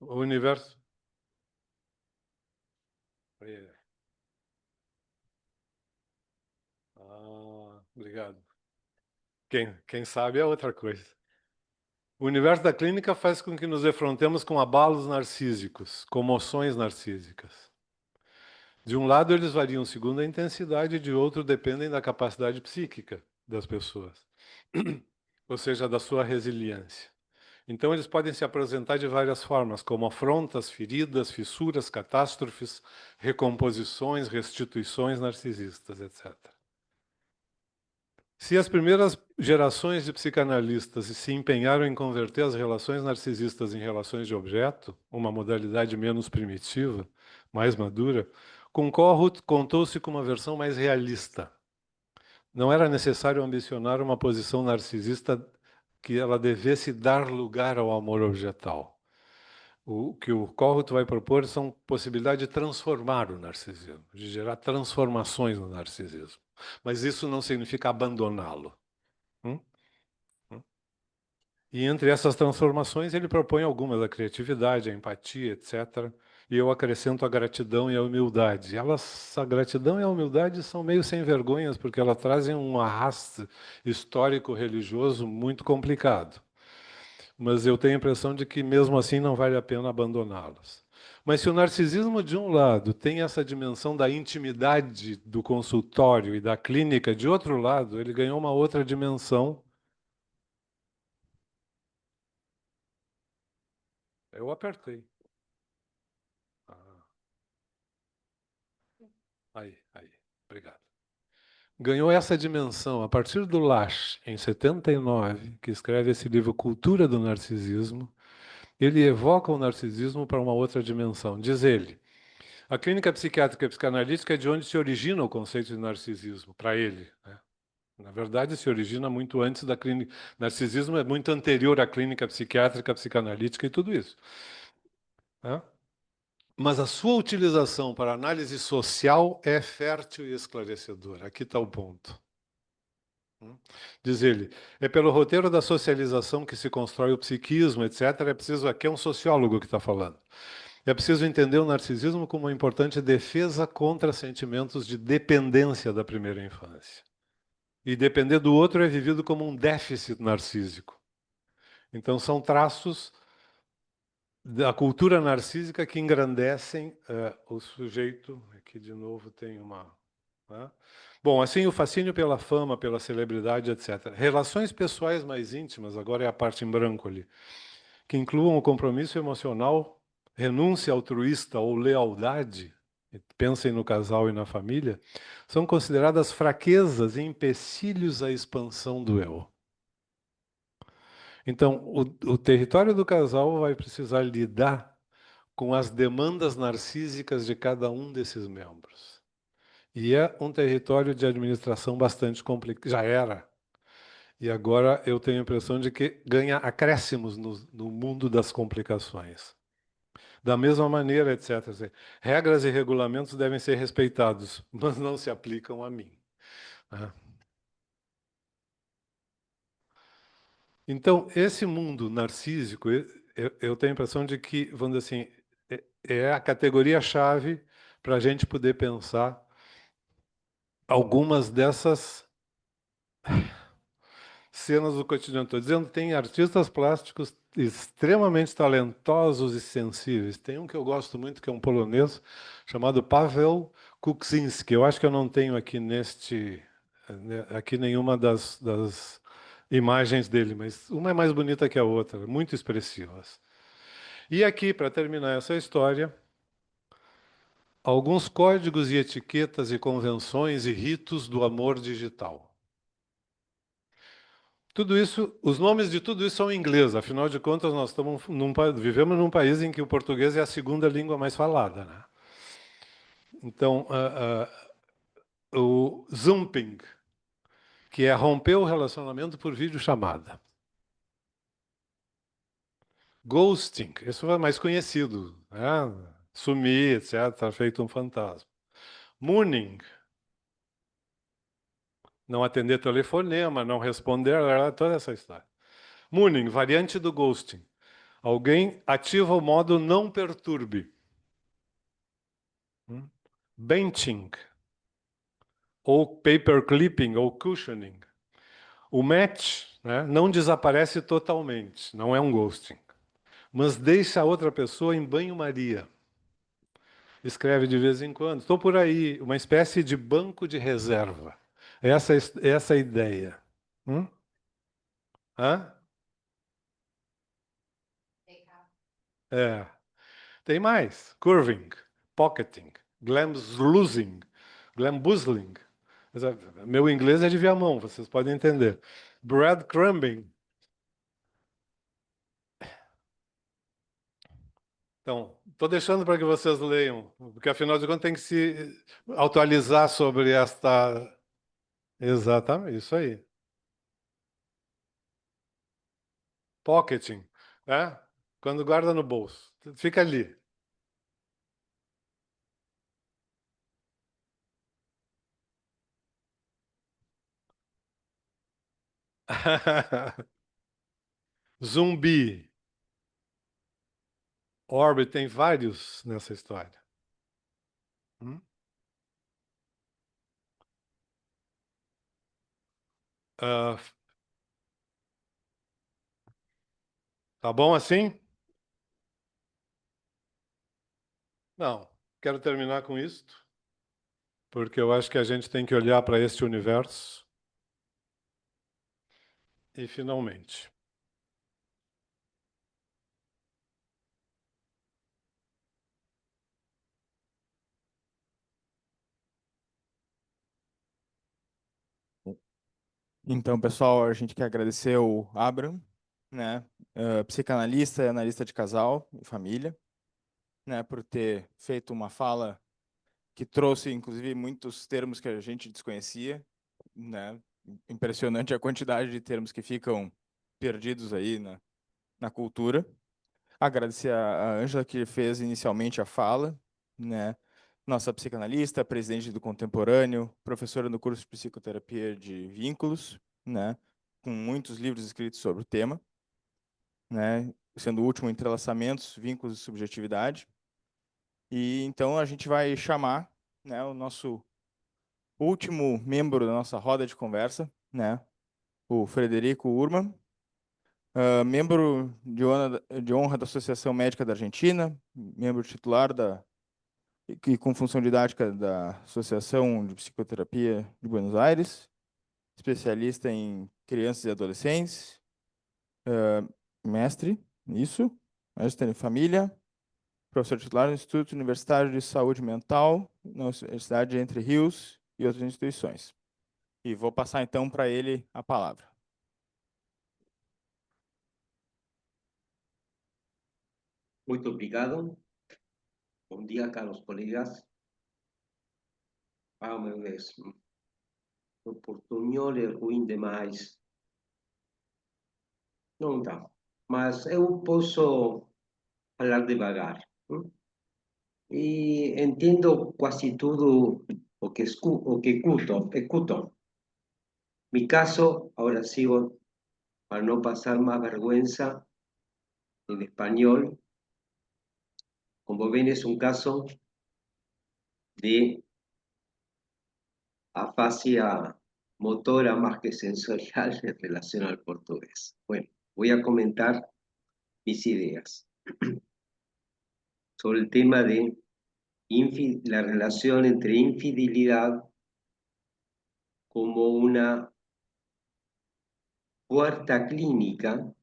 O universo. Ah, obrigado. Quem sabe é outra coisa. O universo da clínica faz com que nos defrontemos com abalos narcísicos, comoções narcísicas. De um lado, eles variam segundo a intensidade, de outro, dependem da capacidade psíquica das pessoas, ou seja, da sua resiliência. Então, eles podem se apresentar de várias formas, como afrontas, feridas, fissuras, catástrofes, recomposições, restituições narcisistas, etc. Se as primeiras gerações de psicanalistas se empenharam em converter as relações narcisistas em relações de objeto, uma modalidade menos primitiva, mais madura, com Kohut contou-se com uma versão mais realista. Não era necessário ambicionar uma posição narcisista que ela devesse dar lugar ao amor objetal. O que o Kohut vai propor são possibilidades de transformar o narcisismo, de gerar transformações no narcisismo. Mas isso não significa abandoná-lo. E entre essas transformações ele propõe algumas, a criatividade, a empatia, etc. E eu acrescento a gratidão e a humildade. A gratidão e a humildade são meio sem vergonhas, porque elas trazem um arrasto histórico-religioso muito complicado. Mas eu tenho a impressão de que mesmo assim não vale a pena abandoná-las. Mas se o narcisismo, de um lado, tem essa dimensão da intimidade do consultório e da clínica, de outro lado, ele ganhou uma outra dimensão. Eu apertei. Aí, obrigado. Ganhou essa dimensão a partir do Lasch, em 79, que escreve esse livro Cultura do Narcisismo. Ele evoca o narcisismo para uma outra dimensão. Diz ele, a clínica psiquiátrica e psicanalítica é de onde se origina o conceito de narcisismo, para ele, né? Na verdade, se origina muito antes da clínica. Narcisismo é muito anterior à clínica psiquiátrica, psicanalítica e tudo isso, né? Mas a sua utilização para análise social é fértil e esclarecedora. Aqui está o ponto. Diz ele, é pelo roteiro da socialização que se constrói o psiquismo, etc. É preciso, aqui é um sociólogo que está falando. É preciso entender o narcisismo como uma importante defesa contra sentimentos de dependência da primeira infância. E depender do outro é vivido como um déficit narcísico. Então são traços da cultura narcísica que engrandecem o sujeito. Aqui de novo tem uma... Né? Bom, assim, o fascínio pela fama, pela celebridade, etc. Relações pessoais mais íntimas, agora é a parte em branco ali, que incluam o compromisso emocional, renúncia altruísta ou lealdade, pensem no casal e na família, são consideradas fraquezas e empecilhos à expansão do eu. Então, o território do casal vai precisar lidar com as demandas narcísicas de cada um desses membros. E é um território de administração bastante complicado. Já era. E agora eu tenho a impressão de que ganha acréscimos no mundo das complicações. Da mesma maneira, etc. Regras e regulamentos devem ser respeitados, mas não se aplicam a mim. Então, esse mundo narcísico, eu tenho a impressão de que, vamos dizer assim, é a categoria-chave para a gente poder pensar algumas dessas cenas do cotidiano. Estou dizendo, tem artistas plásticos extremamente talentosos e sensíveis. Tem um que eu gosto muito, que é um polonês, chamado Paweł Kuczynski. Eu acho que eu não tenho aqui aqui nenhuma das imagens dele, mas uma é mais bonita que a outra, muito expressivas. E aqui, para terminar essa história, alguns códigos e etiquetas e convenções e ritos do amor digital. Tudo isso, os nomes de tudo isso são em inglês, afinal de contas, nós vivemos num país em que o português é a segunda língua mais falada, né? Então, o Zooming, que é romper o relacionamento por videochamada. Ghosting, isso é mais conhecido, né? Sumir, etc., feito um fantasma. Mooning, não atender telefonema, não responder, toda essa história. Mooning, variante do ghosting. Alguém ativa o modo não perturbe. Benching, ou paperclipping, ou cushioning. O match, né, não desaparece totalmente, não é um ghosting, mas deixa a outra pessoa em banho-maria. Escreve de vez em quando. Estou por aí, uma espécie de banco de reserva. Essa é a ideia. Hã? É. Tem mais. Curving, pocketing, glamboozling. Meu inglês é de viamão, vocês podem entender. Breadcrumbing. Então, estou deixando para que vocês leiam, porque afinal de contas tem que se atualizar sobre esta. Exatamente, isso aí. Pocketing, né? Quando guarda no bolso. Fica ali. Zumbi. Orbit, tem vários nessa história. Ah, tá bom assim? Não. Quero terminar com isto, porque eu acho que a gente tem que olhar para este universo. E, finalmente, Então, pessoal, a gente quer agradecer o Abraham, né, psicanalista e analista de casal e família, né, por ter feito uma fala que trouxe, inclusive, muitos termos que a gente desconhecia, né? Impressionante a quantidade de termos que ficam perdidos aí na cultura. Agradecer a Ângela, que fez inicialmente a fala, né? Nossa psicanalista, presidente do Contemporâneo, professora no curso de Psicoterapia de Vínculos, né? Com muitos livros escritos sobre o tema, né? Sendo o último Entrelaçamentos, Vínculos e Subjetividade. E então a gente vai chamar, né, o nosso último membro da nossa roda de conversa, né, o Frederico Urman, membro de honra da Associação Médica da Argentina, membro titular e com função didática da Associação de Psicoterapia de Buenos Aires, especialista em crianças e adolescentes, mestre, mestre em família, professor titular no Instituto Universitário de Saúde Mental, na Universidade de Entre Rios e outras instituições. E vou passar então para ele a palavra. Muito obrigado. Bom dia, caros colegas. Meu Deus, o portunhol é ruim demais. Não dá. Mas eu posso falar devagar. E entendo quase tudo o que escuto. Mi caso, ahora sigo para no pasar más vergüenza en español. Como ven, es un caso de afasia motora más que sensorial en relación al portugués. Bueno, voy a comentar mis ideas sobre el tema de la relación entre infidelidad como una puerta clínica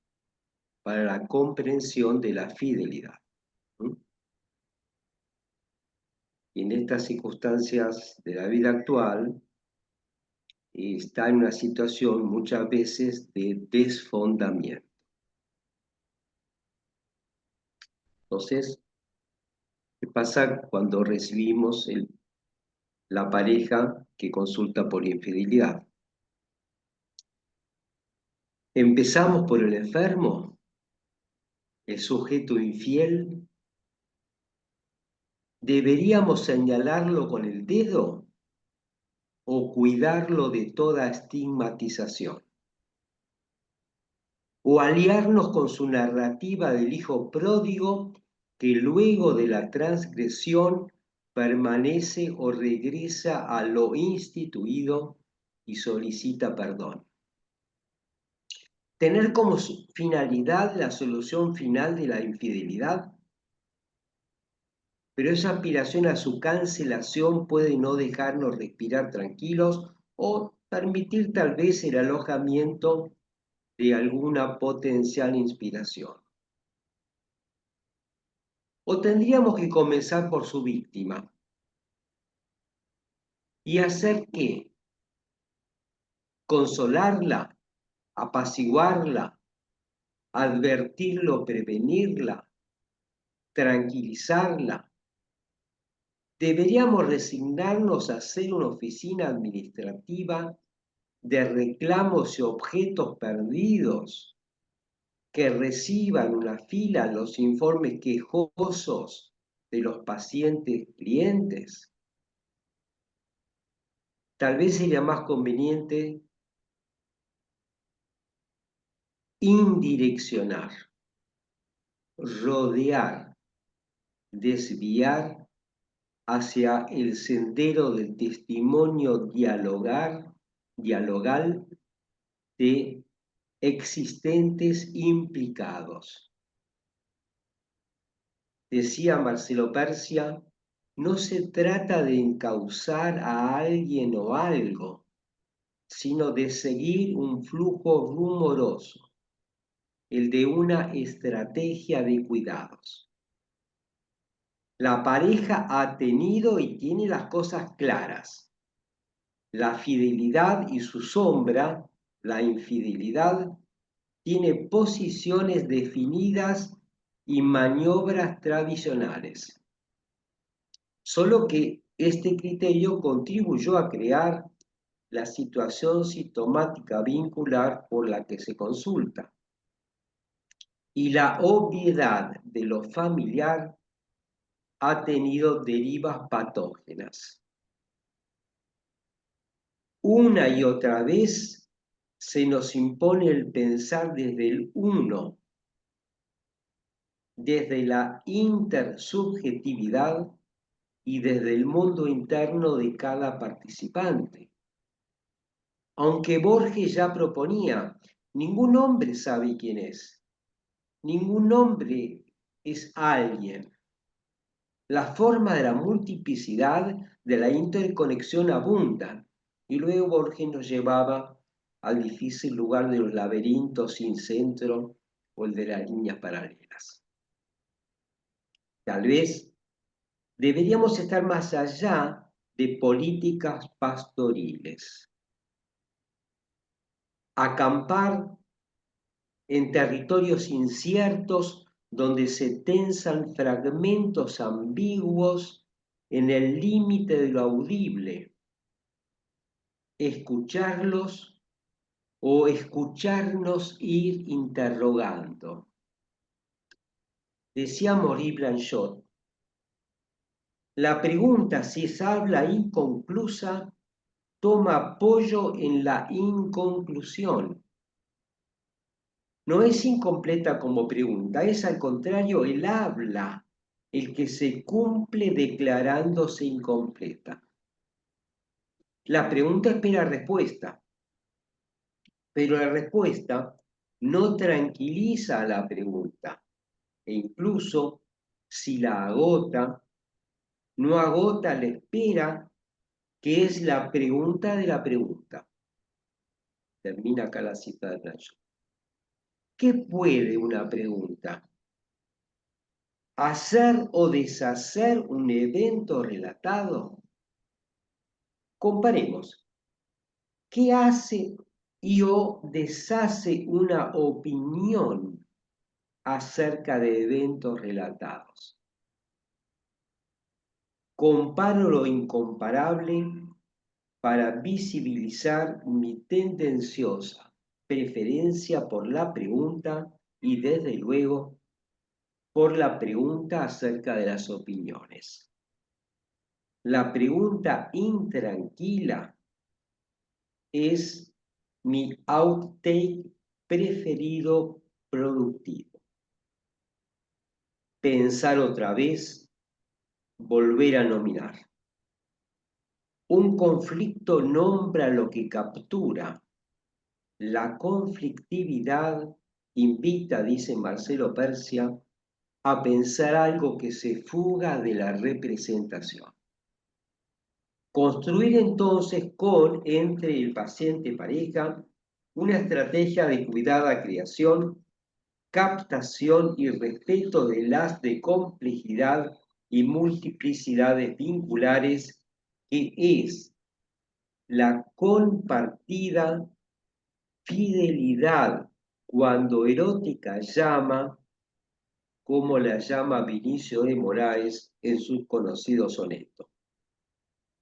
para la comprensión de la fidelidad. Y en estas circunstancias de la vida actual, está en una situación muchas veces de desfondamiento. Entonces, ¿qué pasa cuando recibimos la pareja que consulta por infidelidad? Empezamos por el enfermo, el sujeto infiel. ¿Deberíamos señalarlo con el dedo o cuidarlo de toda estigmatización? ¿O aliarnos con su narrativa del hijo pródigo que luego de la transgresión permanece o regresa a lo instituido y solicita perdón? ¿Tener como finalidad la solución final de la infidelidad? Pero esa aspiración a su cancelación puede no dejarnos respirar tranquilos o permitir tal vez el alojamiento de alguna potencial inspiración. O tendríamos que comenzar por su víctima. ¿Y hacer qué? Consolarla, apaciguarla, advertirlo, prevenirla, tranquilizarla. Deberíamos resignarnos a ser una oficina administrativa de reclamos y objetos perdidos que reciban una fila los informes quejosos de los pacientes clientes. Tal vez sería más conveniente indireccionar, rodear, desviar hacia el sendero del testimonio dialogal de existentes implicados. Decía Marcelo Persia, no se trata de encauzar a alguien o algo, sino de seguir un flujo rumoroso, el de una estrategia de cuidados. La pareja ha tenido y tiene las cosas claras. La fidelidad y su sombra, la infidelidad, tiene posiciones definidas y maniobras tradicionales. Solo que este criterio contribuyó a crear la situación sintomática vincular por la que se consulta. Y la obviedad de lo familiar ha tenido derivas patógenas. Una y otra vez se nos impone el pensar desde el uno, desde la intersubjetividad y desde el mundo interno de cada participante. Aunque Borges ya proponía, ningún hombre sabe quién es, ningún hombre es alguien. La forma de la multiplicidad, de la interconexión abundan, y luego Borges nos llevaba al difícil lugar de los laberintos sin centro o el de las líneas paralelas. Tal vez deberíamos estar más allá de políticas pastoriles. Acampar en territorios inciertos donde se tensan fragmentos ambiguos en el límite de lo audible. Escucharlos o escucharnos ir interrogando. Decía Maurice Blanchot, la pregunta si es habla inconclusa toma apoyo en la inconclusión. No es incompleta como pregunta, es al contrario el habla el que se cumple declarándose incompleta. La pregunta espera respuesta, Pero la respuesta no tranquiliza a la pregunta e incluso si la agota, no agota la espera, que es la pregunta de la pregunta. Termina acá la cita de Plato. ¿Qué puede una pregunta? ¿Hacer o deshacer un evento relatado? Comparemos. ¿Qué hace y o deshace una opinión acerca de eventos relatados? Comparo lo incomparable para visibilizar mi tendenciosa preferencia por la pregunta y desde luego por la pregunta acerca de las opiniones. La pregunta intranquila es mi outtake preferido productivo. Pensar otra vez, volver a nominar. Un conflicto nombra lo que captura. La conflictividad invita, dice Marcelo Persia, a pensar algo que se fuga de la representación. Construir entonces entre el paciente pareja, una estrategia de cuidada creación, captación y respeto de las de complejidad y multiplicidades vinculares, que es la compartida fidelidad cuando erótica llama, como la llama Vinicio de Moraes en sus conocidos sonetos,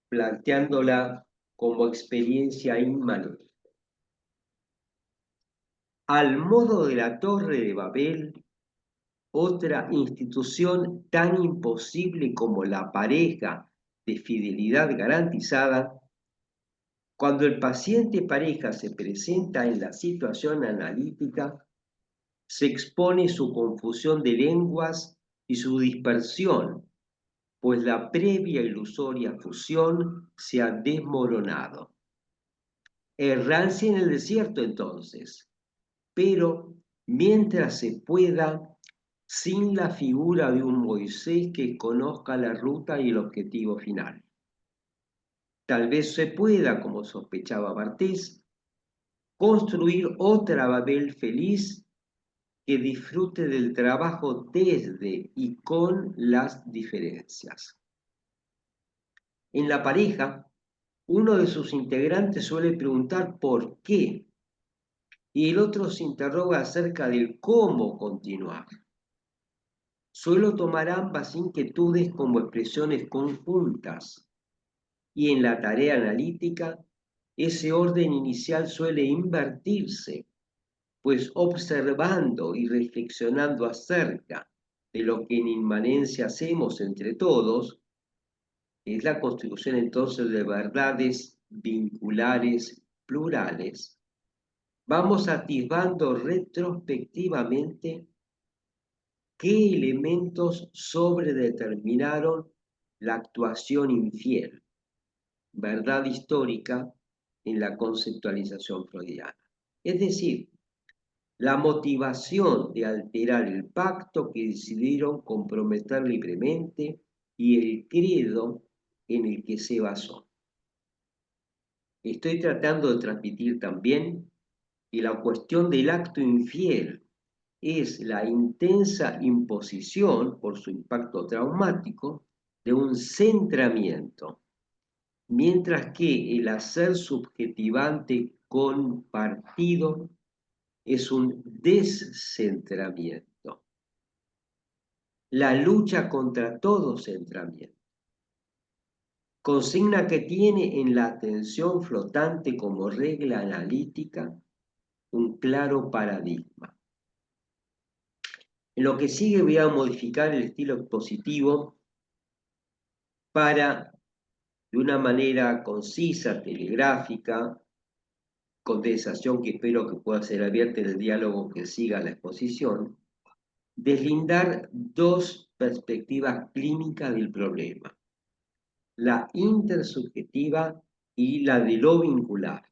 planteándola como experiencia inmanente. Al modo de la Torre de Babel, otra institución tan imposible como la pareja de fidelidad garantizada, cuando el paciente pareja se presenta en la situación analítica, se expone su confusión de lenguas y su dispersión, pues la previa ilusoria fusión se ha desmoronado. Errancia en el desierto entonces, pero mientras se pueda, sin la figura de un Moisés que conozca la ruta y el objetivo final. Tal vez se pueda, como sospechaba Bartés, construir otra Babel feliz que disfrute del trabajo desde y con las diferencias. En la pareja, uno de sus integrantes suele preguntar por qué y el otro se interroga acerca del cómo continuar. Suelo tomar ambas inquietudes como expresiones conjuntas y en la tarea analítica ese orden inicial suele invertirse, pues observando y reflexionando acerca de lo que en inmanencia hacemos entre todos, es la construcción entonces de verdades vinculares plurales, vamos atisbando retrospectivamente qué elementos sobredeterminaron la actuación infiel, verdad histórica en la conceptualización freudiana. Es decir, la motivación de alterar el pacto que decidieron comprometer libremente y el credo en el que se basó. Estoy tratando de transmitir también que la cuestión del acto infiel es la intensa imposición, por su impacto traumático, de un centramiento, mientras que el hacer subjetivante compartido es un descentramiento. La lucha contra todo centramiento. Consigna que tiene en la atención flotante como regla analítica un claro paradigma. En lo que sigue voy a modificar el estilo expositivo para, de una manera concisa, telegráfica, condensación que espero que pueda ser abierta en el diálogo que siga la exposición, deslindar dos perspectivas clínicas del problema, la intersubjetiva y la de lo vincular,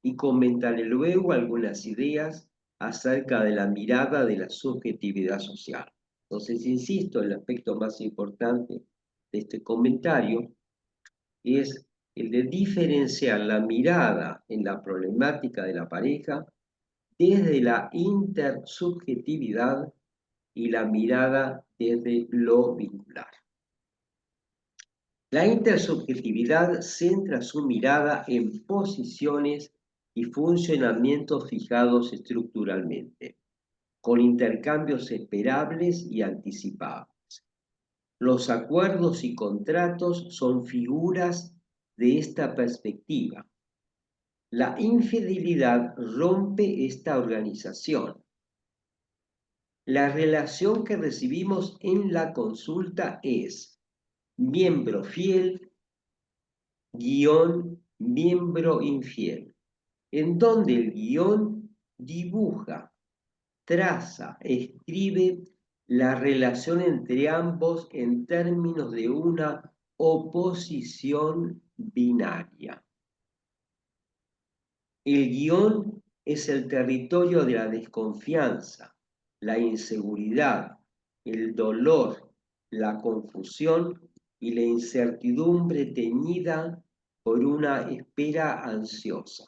y comentaré luego algunas ideas acerca de la mirada de la subjetividad social. Entonces, insisto, el aspecto más importante de este comentario es el de diferenciar la mirada en la problemática de la pareja desde la intersubjetividad y la mirada desde lo vincular. La intersubjetividad centra su mirada en posiciones y funcionamientos fijados estructuralmente, con intercambios esperables y anticipables. Los acuerdos y contratos son figuras de esta perspectiva. La infidelidad rompe esta organización. La relación que recibimos en la consulta es miembro fiel, miembro infiel, en donde el guión dibuja, traza, escribe la relación entre ambos en términos de una oposición binaria. El guión es el territorio de la desconfianza, la inseguridad, el dolor, la confusión y la incertidumbre teñida por una espera ansiosa.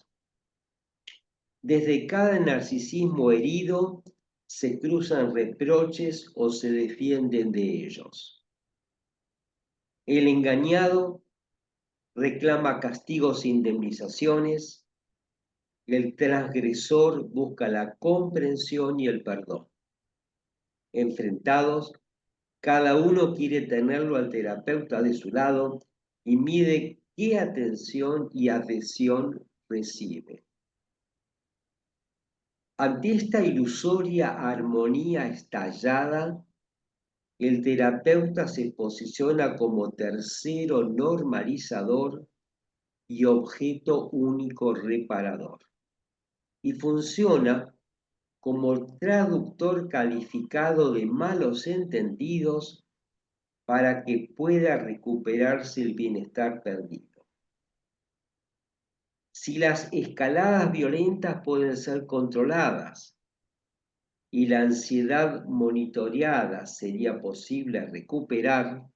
Desde cada narcisismo herido se cruzan reproches o se defienden de ellos. El engañado reclama castigos e indemnizaciones. El transgresor busca la comprensión y el perdón. Enfrentados, cada uno quiere tenerlo al terapeuta de su lado y mide qué atención y adhesión recibe. Ante esta ilusoria armonía estallada, el terapeuta se posiciona como tercero normalizador y objeto único reparador. Y funciona como traductor calificado de malos entendidos para que pueda recuperarse el bienestar perdido. Si las escaladas violentas pueden ser controladas y la ansiedad monitoreada sería posible recuperar,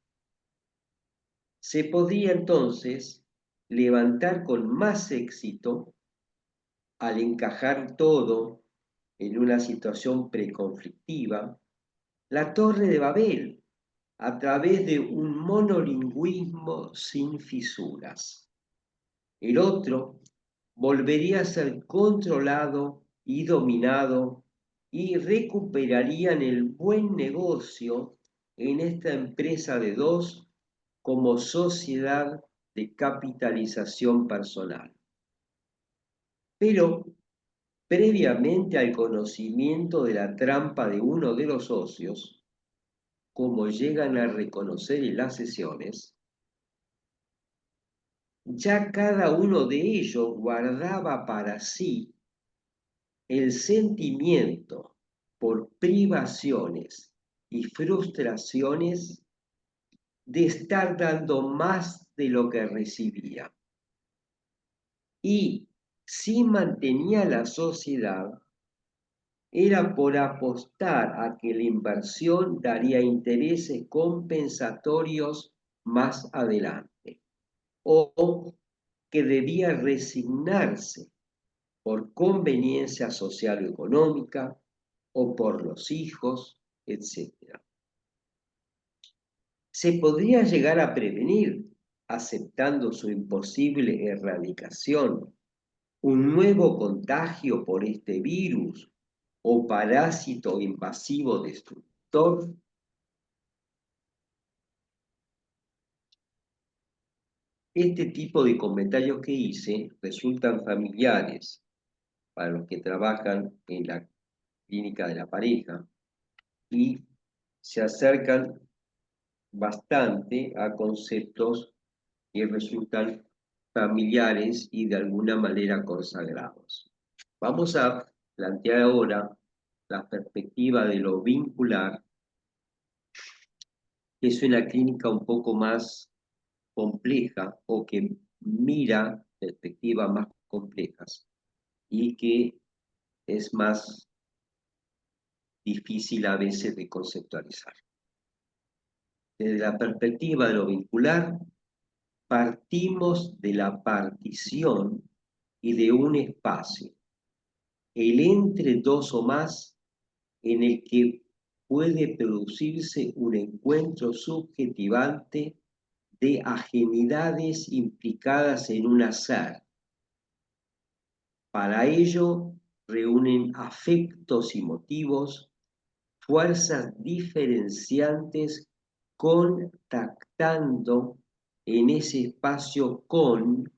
se podría entonces levantar con más éxito al encajar todo en una situación preconflictiva, la Torre de Babel, a través de un monolingüismo sin fisuras. El otro volvería a ser controlado y dominado y recuperarían el buen negocio en esta empresa de dos como sociedad de capitalización personal. Pero previamente al conocimiento de la trampa de uno de los socios, como llegan a reconocer en las sesiones, ya cada uno de ellos guardaba para sí el sentimiento por privaciones y frustraciones de estar dando más de lo que recibía. Y si mantenía la sociedad, era por apostar a que la inversión daría intereses compensatorios más adelante, o que debía resignarse por conveniencia social o económica, o por los hijos, etc. Se podría llegar a prevenir, aceptando su imposible erradicación, un nuevo contagio por este virus o parásito invasivo destructor. Este tipo de comentarios que hice resultan familiares para los que trabajan en la clínica de la pareja y se acercan bastante a conceptos que resultan familiares y de alguna manera consagrados. Vamos a plantear ahora la perspectiva de lo vincular, que es una clínica un poco más compleja o que mira perspectivas más complejas. y que es más difícil a veces de conceptualizar. Desde la perspectiva de lo vincular, partimos de la partición y de un espacio, el entre dos o más, en el que puede producirse un encuentro subjetivante de ajenidades implicadas en un hacer. Para ello, reúnen afectos y motivos, fuerzas diferenciantes contactando en ese espacio con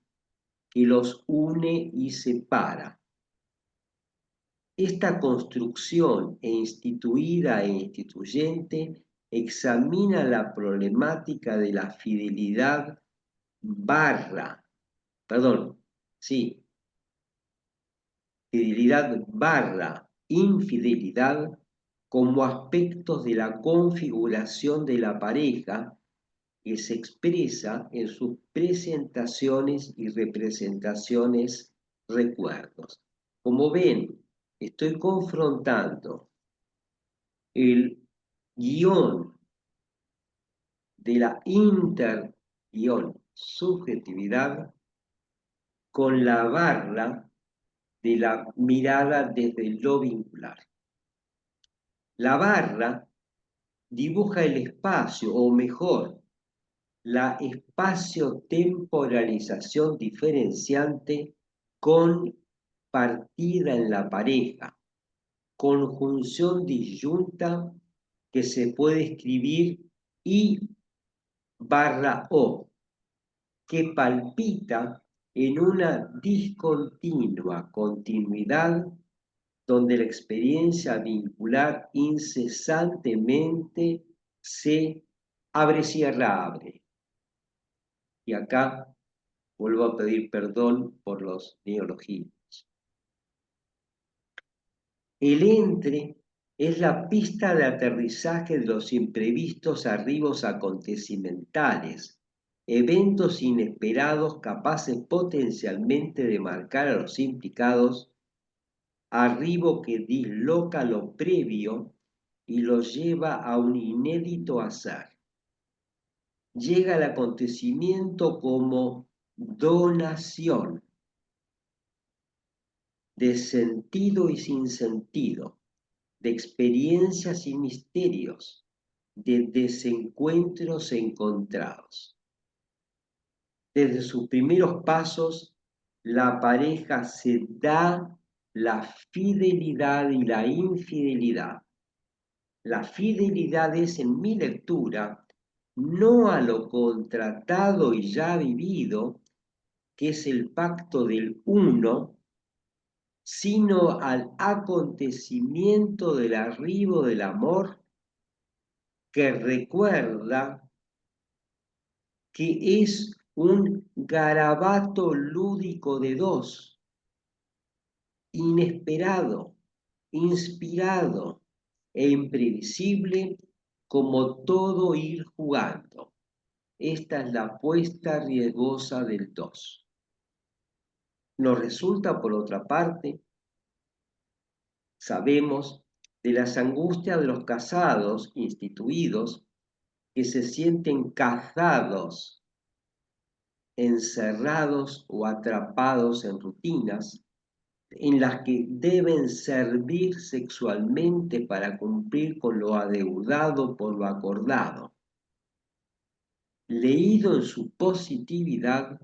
que los une y separa. Esta construcción instituida e instituyente examina la problemática de la fidelidad fidelidad barra infidelidad como aspectos de la configuración de la pareja que se expresa en sus presentaciones y representaciones recuerdos. Como ven, estoy confrontando el guión de la subjetividad con la barra de la mirada desde lo vincular. La barra dibuja el espacio, o mejor, la espacio-temporalización diferenciante con partida en la pareja, conjunción disyunta que se puede escribir I/O, que palpita en una discontinua continuidad donde la experiencia vincular incesantemente se abre, cierra, abre. Y acá vuelvo a pedir perdón por los neologismos. El entre es la pista de aterrizaje de los imprevistos arribos acontecimentales, eventos inesperados capaces potencialmente de marcar a los implicados, arribo que disloca lo previo y lo lleva a un inédito hacer. Llega el acontecimiento como donación de sentido y sin sentido, de experiencias y misterios, de desencuentros encontrados. Desde sus primeros pasos, la pareja se da la fidelidad y la infidelidad. La fidelidad es, en mi lectura, no a lo contratado y ya vivido, que es el pacto del uno, sino al acontecimiento del arribo del amor que recuerda que es un garabato lúdico de dos, inesperado, inspirado e imprevisible como todo ir jugando. Esta es la apuesta riesgosa del dos. Nos resulta, por otra parte, sabemos de las angustias de los casados instituidos que se sienten cazados, encerrados o atrapados en rutinas en las que deben servir sexualmente para cumplir con lo adeudado por lo acordado. Leído en su positividad,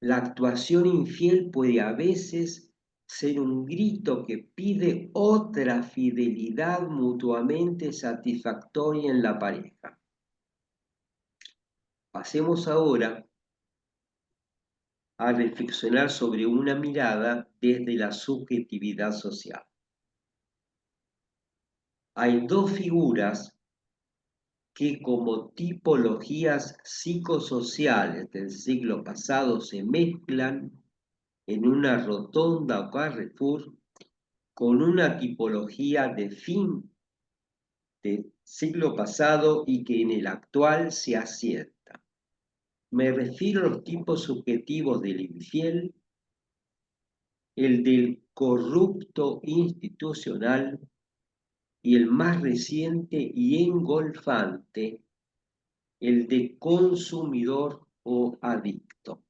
la actuación infiel puede a veces ser un grito que pide otra fidelidad mutuamente satisfactoria en la pareja. Pasemos ahora a reflexionar sobre una mirada desde la subjetividad social. Hay dos figuras que como tipologías psicosociales del siglo pasado se mezclan en una rotonda o Carrefour con una tipología de fin del siglo pasado y que en el actual se asienta. Me refiero a los tipos subjetivos del infiel el del corrupto institucional y el más reciente y engolfante, el de consumidor o adicto.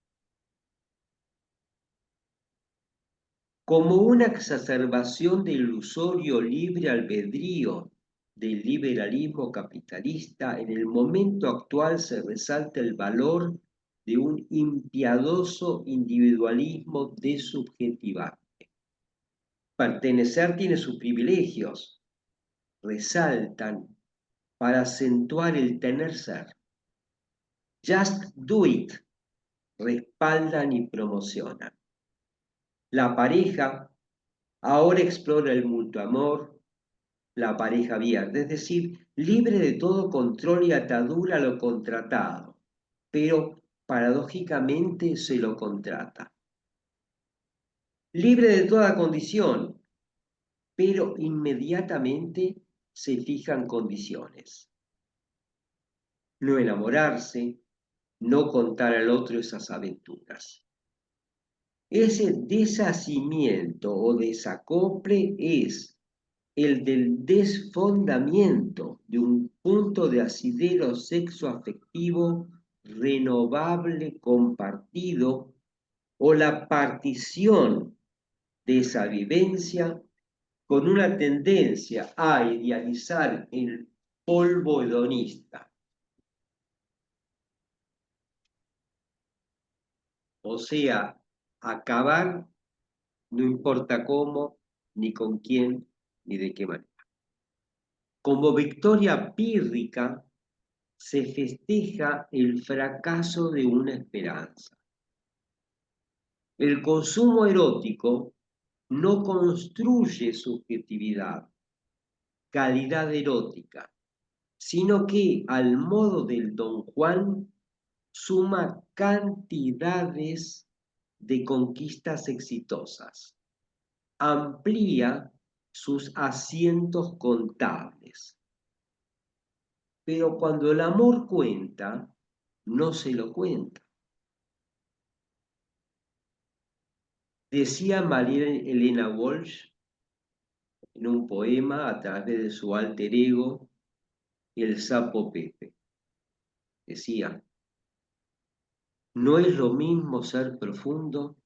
Como una exacerbación del ilusorio libre albedrío del liberalismo capitalista, en el momento actual se resalta el valor de un impiadoso individualismo desubjetivante. Pertenecer tiene sus privilegios, resaltan para acentuar el tener ser. Just do it, respaldan y promocionan. La pareja ahora explora el mutuo amor, la pareja abierta, es decir, libre de todo control y atadura a lo contratado, pero paradójicamente se lo contrata. Libre de toda condición, pero inmediatamente se fijan condiciones. No enamorarse, no contar al otro esas aventuras. Ese deshacimiento o desacople es el del desfondamiento de un punto de asidero sexoafectivo renovable compartido o la partición de esa vivencia con una tendencia a idealizar el polvo hedonista, o sea, acabar no importa cómo, ni con quién, ni de qué manera. Como victoria pírrica, se festeja el fracaso de una esperanza. El consumo erótico no construye subjetividad, calidad erótica, sino que, al modo del Don Juan, suma cantidades de conquistas exitosas, amplía sus asientos contables. Pero cuando el amor cuenta, no se lo cuenta. Decía María Elena Walsh en un poema a través de su alter ego, el sapo Pepe. Decía, no es lo mismo ser profundo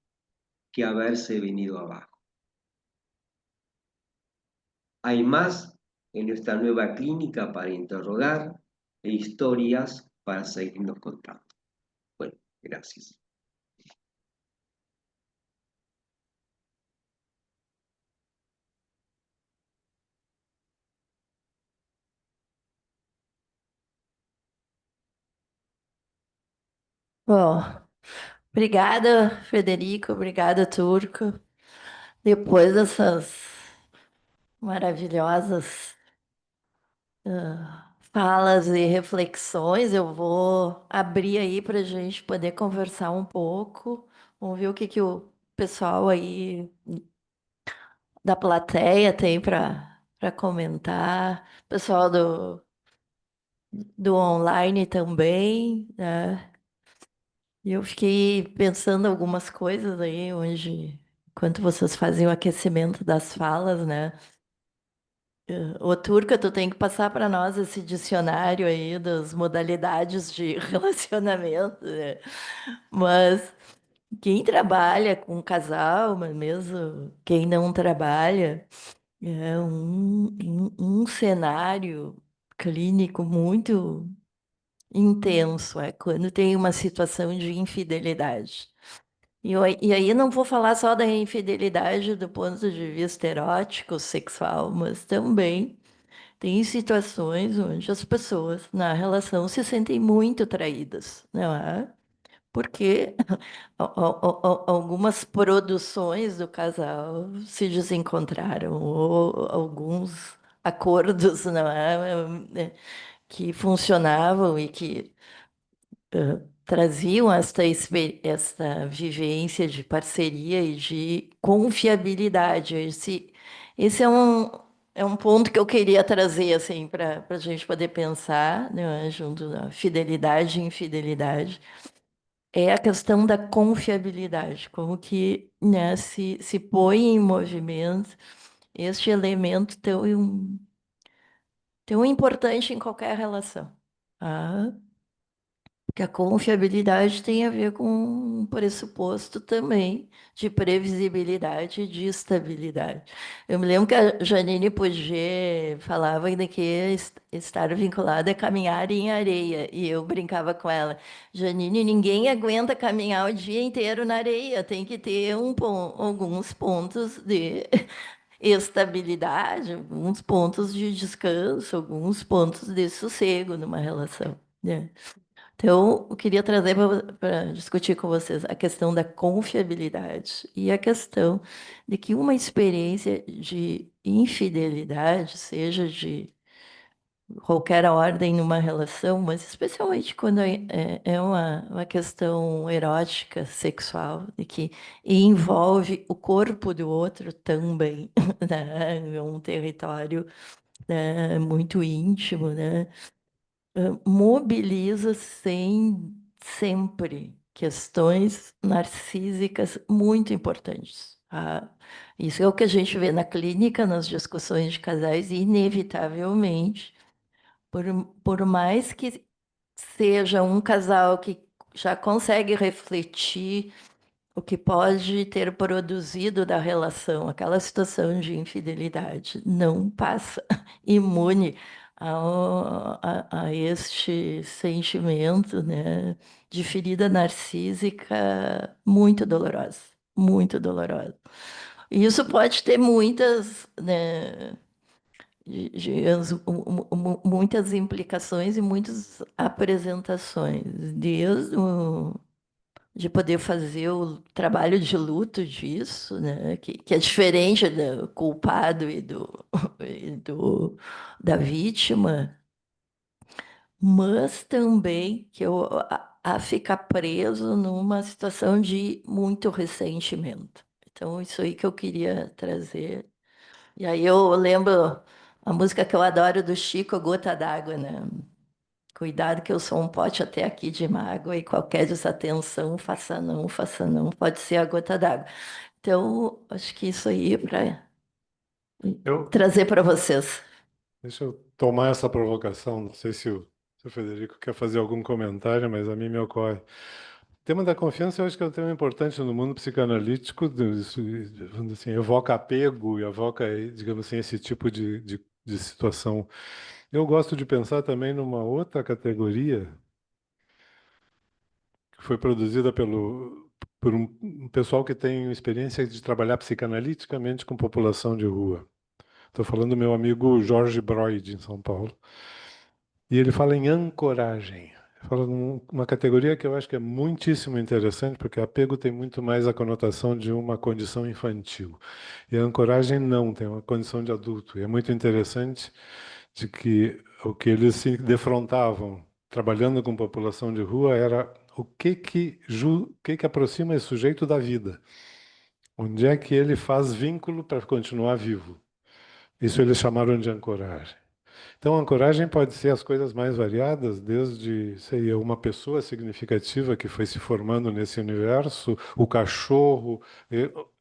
que haberse venido abajo. Hay más en nuestra nueva clínica para interrogar e historias para seguirnos contando. Bueno, gracias. Bom, obrigada, Frederico, obrigada, Turco. Depois dessas maravilhosas falas e reflexões, eu vou abrir aí para a gente poder conversar um pouco. Vamos ver o que que o pessoal aí da plateia tem para comentar. Pessoal do online também, né? E eu fiquei pensando algumas coisas aí, onde, enquanto vocês faziam o aquecimento das falas, né? Ô, Turca, tu tem que passar para nós esse dicionário aí das modalidades de relacionamento, né? Mas quem trabalha com casal, mas mesmo quem não trabalha, é um cenário clínico muito intenso, é quando tem uma situação de infidelidade. E aí não vou falar só da infidelidade do ponto de vista erótico, sexual, mas também tem situações onde as pessoas na relação se sentem muito traídas, não é? Porque algumas produções do casal se desencontraram, ou alguns acordos, não é? Que funcionavam e que traziam esta vivência de parceria e de confiabilidade. Esse é um ponto que eu queria trazer assim, para a gente poder pensar, né, junto à fidelidade e infidelidade. é a questão da confiabilidade, como que, né, se põe em movimento este elemento tão importante em qualquer relação. Tá? Que a confiabilidade tem a ver com um pressuposto também de previsibilidade e de estabilidade. Eu me lembro que a Janine Puget falava ainda que estar vinculada é caminhar em areia, e eu brincava com ela, Janine, ninguém aguenta caminhar o dia inteiro na areia, tem que ter alguns pontos de estabilidade, alguns pontos de descanso, alguns pontos de sossego numa relação, né? Então, eu queria trazer para discutir com vocês a questão da confiabilidade e a questão de que uma experiência de infidelidade, seja de qualquer ordem numa relação, mas especialmente quando é uma questão erótica, sexual, e que envolve o corpo do outro também, né? É um território, né, muito íntimo, né? Mobiliza sempre questões narcísicas muito importantes. Tá? Isso é o que a gente vê na clínica, nas discussões de casais, e inevitavelmente, por, por mais que seja um casal que já consegue refletir o que pode ter produzido da relação, aquela situação de infidelidade, não passa imune a este sentimento, né, de ferida narcísica muito dolorosa, muito dolorosa. E isso pode ter muitas, né, muitas implicações e muitas apresentações, desde de poder fazer o trabalho de luto disso, né? Que é diferente do culpado da vítima, mas também que a ficar preso numa situação de muito ressentimento. Então, isso aí que eu queria trazer. E aí eu lembro a música que eu adoro do Chico, Gota d'Água, né? Cuidado que eu sou um pote até aqui de mágoa e qualquer desatenção, faça não, pode ser a gota d'água. Então, acho que isso aí para Eu, trazer para vocês. deixa eu tomar essa provocação, não sei se o Federico quer fazer algum comentário, mas a mim me ocorre. O tema da confiança eu acho que é um tema importante no mundo psicanalítico, vamos assim, evoca apego e evoca, digamos assim, esse tipo de situação. Eu gosto de pensar também numa outra categoria que foi produzida por um pessoal que tem experiência de trabalhar psicanaliticamente com população de rua. Estou falando do meu amigo Jorge Broid, em São Paulo. E ele fala em ancoragem. Fala numa categoria que eu acho que é muitíssimo interessante, porque apego tem muito mais a conotação de uma condição infantil. E a ancoragem não, tem uma condição de adulto. E é muito interessante de que o que eles se defrontavam trabalhando com população de rua era o que que aproxima esse sujeito da vida. Onde é que ele faz vínculo para continuar vivo? Isso eles chamaram de ancoragem. Então, a ancoragem pode ser as coisas mais variadas, desde, sei, uma pessoa significativa que foi se formando nesse universo, o cachorro,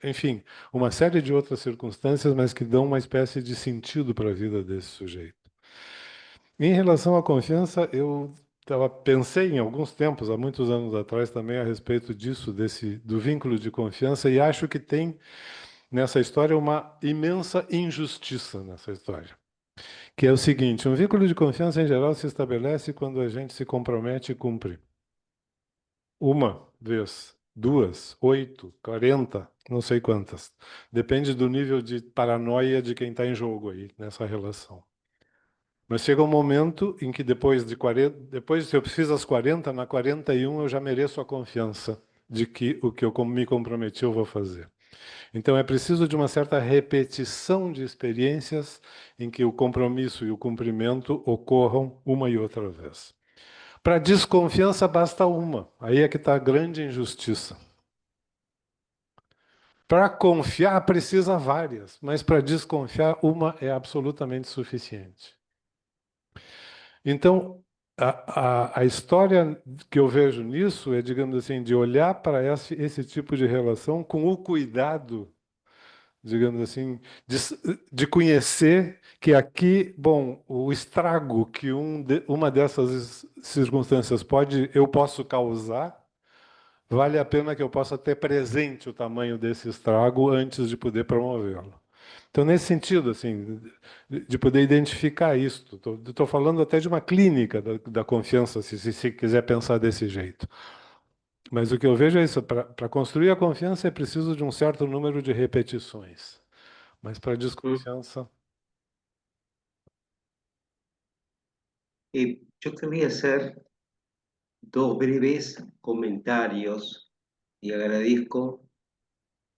enfim, uma série de outras circunstâncias, mas que dão uma espécie de sentido para a vida desse sujeito. Em relação à confiança, pensei em alguns tempos, há muitos anos atrás também, a respeito disso, do vínculo de confiança, e acho que tem nessa história uma imensa injustiça nessa história. Que é o seguinte, um vínculo de confiança em geral se estabelece quando a gente se compromete e cumpre. Uma vez, duas, 8, 40, não sei quantas. Depende do nível de paranoia de quem está em jogo aí nessa relação. Mas chega um momento em que depois de 40, depois se eu fiz as 40, na 41 eu já mereço a confiança de que o que eu me comprometi eu vou fazer. Então é preciso de uma certa repetição de experiências em que o compromisso e o cumprimento ocorram uma e outra vez. Para desconfiança basta uma. Aí é que está a grande injustiça. Para confiar precisa várias, mas para desconfiar uma é absolutamente suficiente. Então, a história que eu vejo nisso é, digamos assim, de olhar para esse tipo de relação com o cuidado, digamos assim, de, de conhecer que aqui, bom, o estrago que uma dessas circunstâncias eu posso causar, vale a pena que eu possa ter presente o tamanho desse estrago antes de poder promovê-lo. Então, nesse sentido, assim, de poder identificar isso, estou falando até de uma clínica da confiança, se quiser pensar desse jeito. Mas o que eu vejo é isso, para construir a confiança é preciso de um certo número de repetições. Mas para a desconfiança... Yo querría hacer dos breves comentarios y agradezco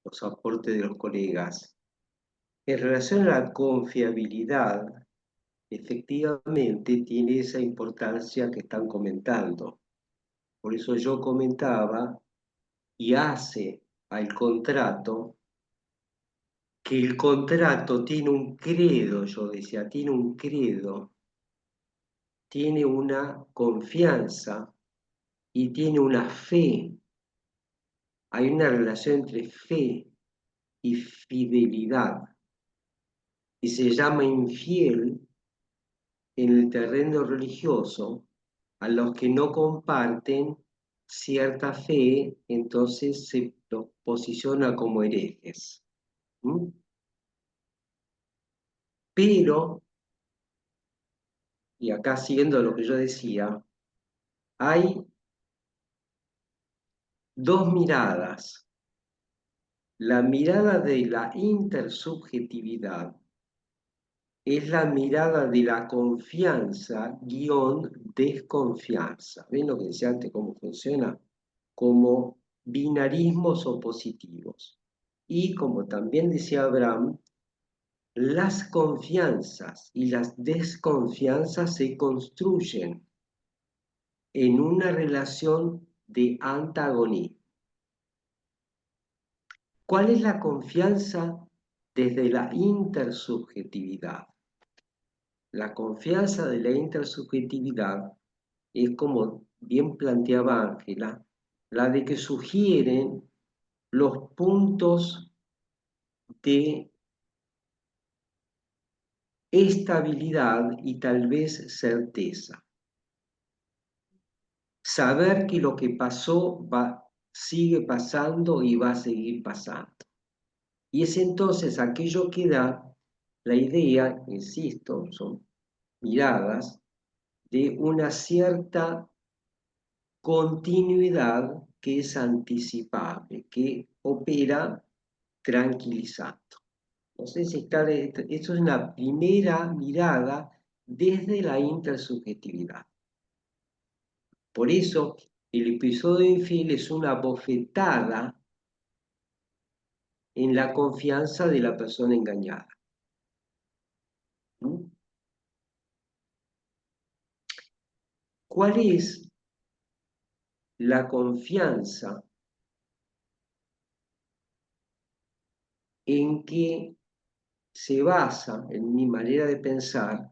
los aportes de los colegas. En relación a la confiabilidad, efectivamente tiene esa importancia que están comentando. Por eso yo comentaba y hace al contrato que el contrato tiene un credo, yo decía, tiene un credo, tiene una confianza y tiene una fe. Hay una relación entre fe y fidelidad. Y se llama infiel en el terreno religioso a los que no comparten cierta fe, entonces se los posiciona como herejes. ¿Mm? Pero, y acá siguiendo lo que yo decía, hay dos miradas. La mirada de la intersubjetividad es la mirada de la confianza guión desconfianza. ¿Ven lo que decía antes cómo funciona? Como binarismos opositivos. Y como también decía Abraham, las confianzas y las desconfianzas se construyen en una relación de antagonismo. ¿Cuál es la confianza desde la intersubjetividad? La confianza de la intersubjetividad es, como bien planteaba Ángela, la de que sugieren los puntos de estabilidad y tal vez certeza. Saber que lo que pasó sigue pasando y va a seguir pasando. Y es entonces aquello que da la idea, insisto, son miradas, de una cierta continuidad que es anticipable, que opera tranquilizando. Entonces, esto es una primera mirada desde la intersubjetividad. Por eso, el episodio infiel es una bofetada en la confianza de la persona engañada. ¿Mm? ¿Cuál es la confianza en que se basa, en mi manera de pensar,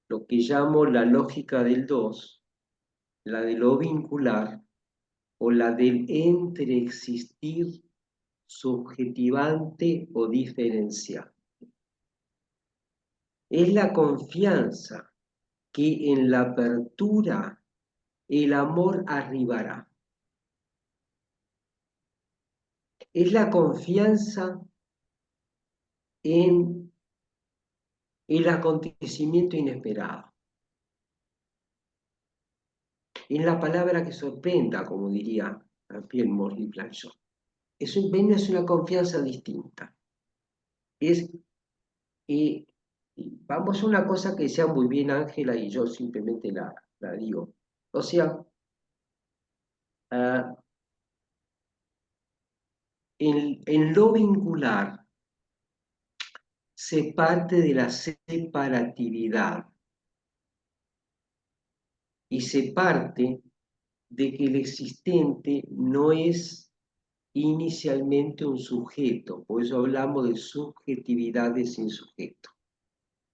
lo que llamo la lógica del dos, la de lo vincular o la del entreexistir subjetivante o diferencial? Es la confianza que en la apertura el amor arribará. Es la confianza en el acontecimiento inesperado. En la palabra que sorprenda, como diría Pierre Morley Planchot. Es una confianza distinta. Vamos a una cosa que decía muy bien Ángela y yo simplemente la digo. O sea, en lo vincular se parte de la separatividad y se parte de que el existente no es inicialmente un sujeto, por eso hablamos de subjetividades sin sujeto.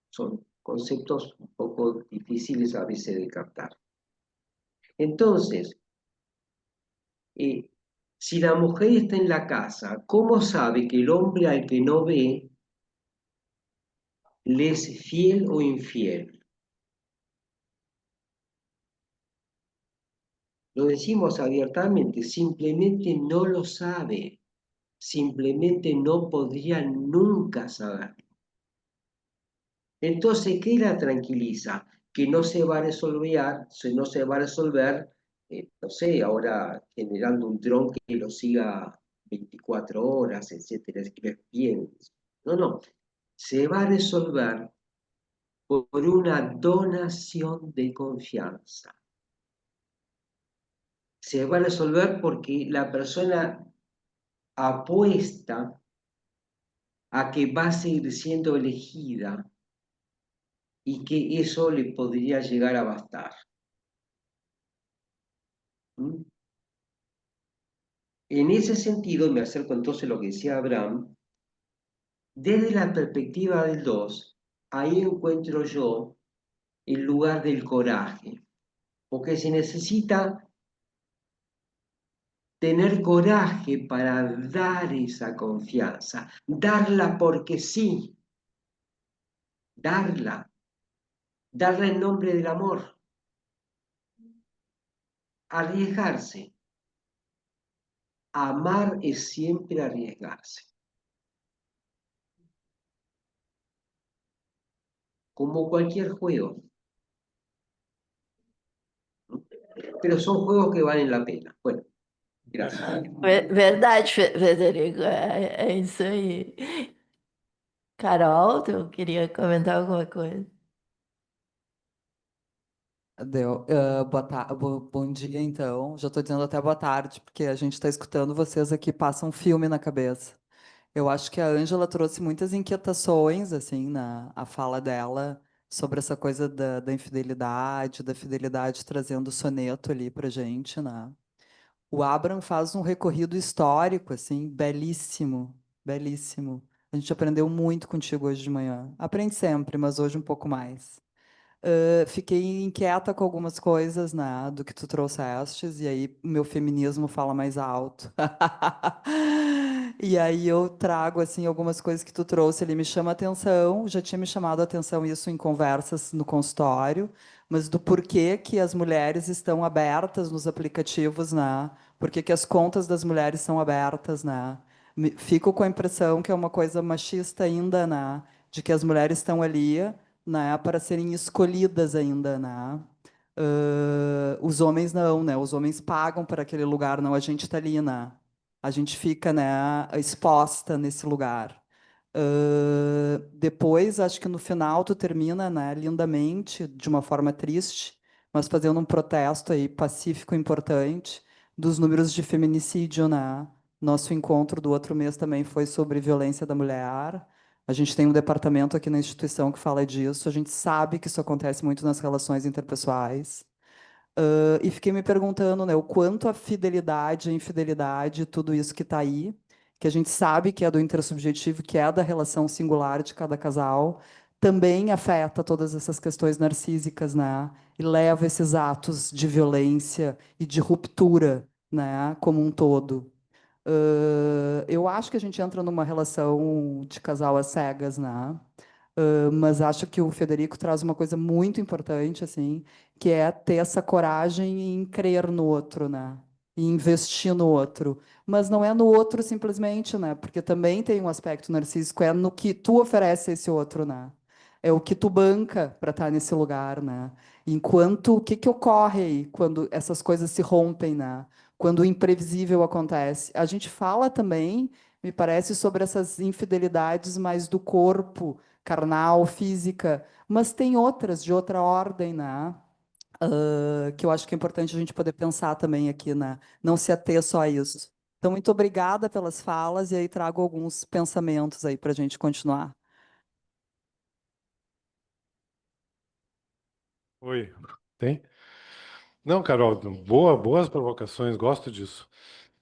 Son conceptos un poco difíciles a veces de captar. Entonces, si la mujer está en la casa, ¿cómo sabe que el hombre al que no ve le es fiel o infiel? Lo decimos abiertamente, simplemente no lo sabe, simplemente no podría nunca saber. Entonces, ¿qué la tranquiliza? Que no se va a resolver, no se va a resolver, no sé, ahora generando un dron que lo siga 24 horas, etcétera, es que es bien. No, no, se va a resolver por una donación de confianza. Se va a resolver porque la persona apuesta a que va a seguir siendo elegida y que eso le podría llegar a bastar. ¿Mm? En ese sentido, me acerco entonces a lo que decía Abraham, desde la perspectiva del 2, ahí encuentro yo el lugar del coraje, porque se necesita tener coraje para dar esa confianza, darla porque sí, darla, darla en nombre del amor, arriesgarse. Amar es siempre arriesgarse, como cualquier juego, ¿no? Pero son juegos que valen la pena. Bueno, gracias. Verdade, Federico, é isso aí. Carol, tu queria comentar alguma coisa? Deu. Bom dia, então. Já estou dizendo até boa tarde, porque a gente está escutando vocês aqui, passa um filme na cabeça. Eu acho que a Ângela trouxe muitas inquietações, assim, na a fala dela, sobre essa coisa da infidelidade, da fidelidade, trazendo o soneto ali pra gente, né? O Abraham faz um recorrido histórico, assim, belíssimo, belíssimo. A gente aprendeu muito contigo hoje de manhã. Aprende sempre, mas hoje um pouco mais. Fiquei inquieta com algumas coisas, né, do que tu trouxestes, e aí o meu feminismo fala mais alto. E aí eu trago, assim, algumas coisas que tu trouxe, ele me chama a atenção, já tinha me chamado a atenção isso em conversas no consultório, mas do porquê que as mulheres estão abertas nos aplicativos, né, porquê que as contas das mulheres são abertas, né, fico com a impressão que é uma coisa machista ainda, né, de que as mulheres estão ali, né, para serem escolhidas ainda, né? Os homens não, né? Os homens pagam para aquele lugar, não. A gente está ali, né? A gente fica, né, exposta nesse lugar. Depois, acho que no final tu termina, né, lindamente, de uma forma triste, mas fazendo um protesto aí pacífico importante dos números de feminicídio, né? Nosso encontro do outro mês também foi sobre violência da mulher. A gente tem um departamento aqui na instituição que fala disso. A gente sabe que isso acontece muito nas relações interpessoais. E fiquei me perguntando, né, o quanto a fidelidade, a infidelidade, tudo isso que está aí, que a gente sabe que é do intersubjetivo, que é da relação singular de cada casal, também afeta todas essas questões narcísicas, né? E leva esses atos de violência e de ruptura, né, como um todo. Eu acho que a gente entra numa relação de casal às cegas, né? Mas acho que o Federico traz uma coisa muito importante, assim, que é ter essa coragem em crer no outro, né? E investir no outro. Mas não é no outro simplesmente, né? Porque também tem um aspecto narcísico, é no que tu oferece a esse outro, né? É o que tu banca para estar nesse lugar, né? Enquanto o que que ocorre aí quando essas coisas se rompem, né? Quando o imprevisível acontece. A gente fala também, me parece, sobre essas infidelidades mais do corpo, carnal, física, mas tem outras de outra ordem, né? Que eu acho que é importante a gente poder pensar também aqui, né? Não se ater só a isso. Então, muito obrigada pelas falas, e aí trago alguns pensamentos aí para a gente continuar. Oi, tem? Não, Carol, boas provocações, gosto disso.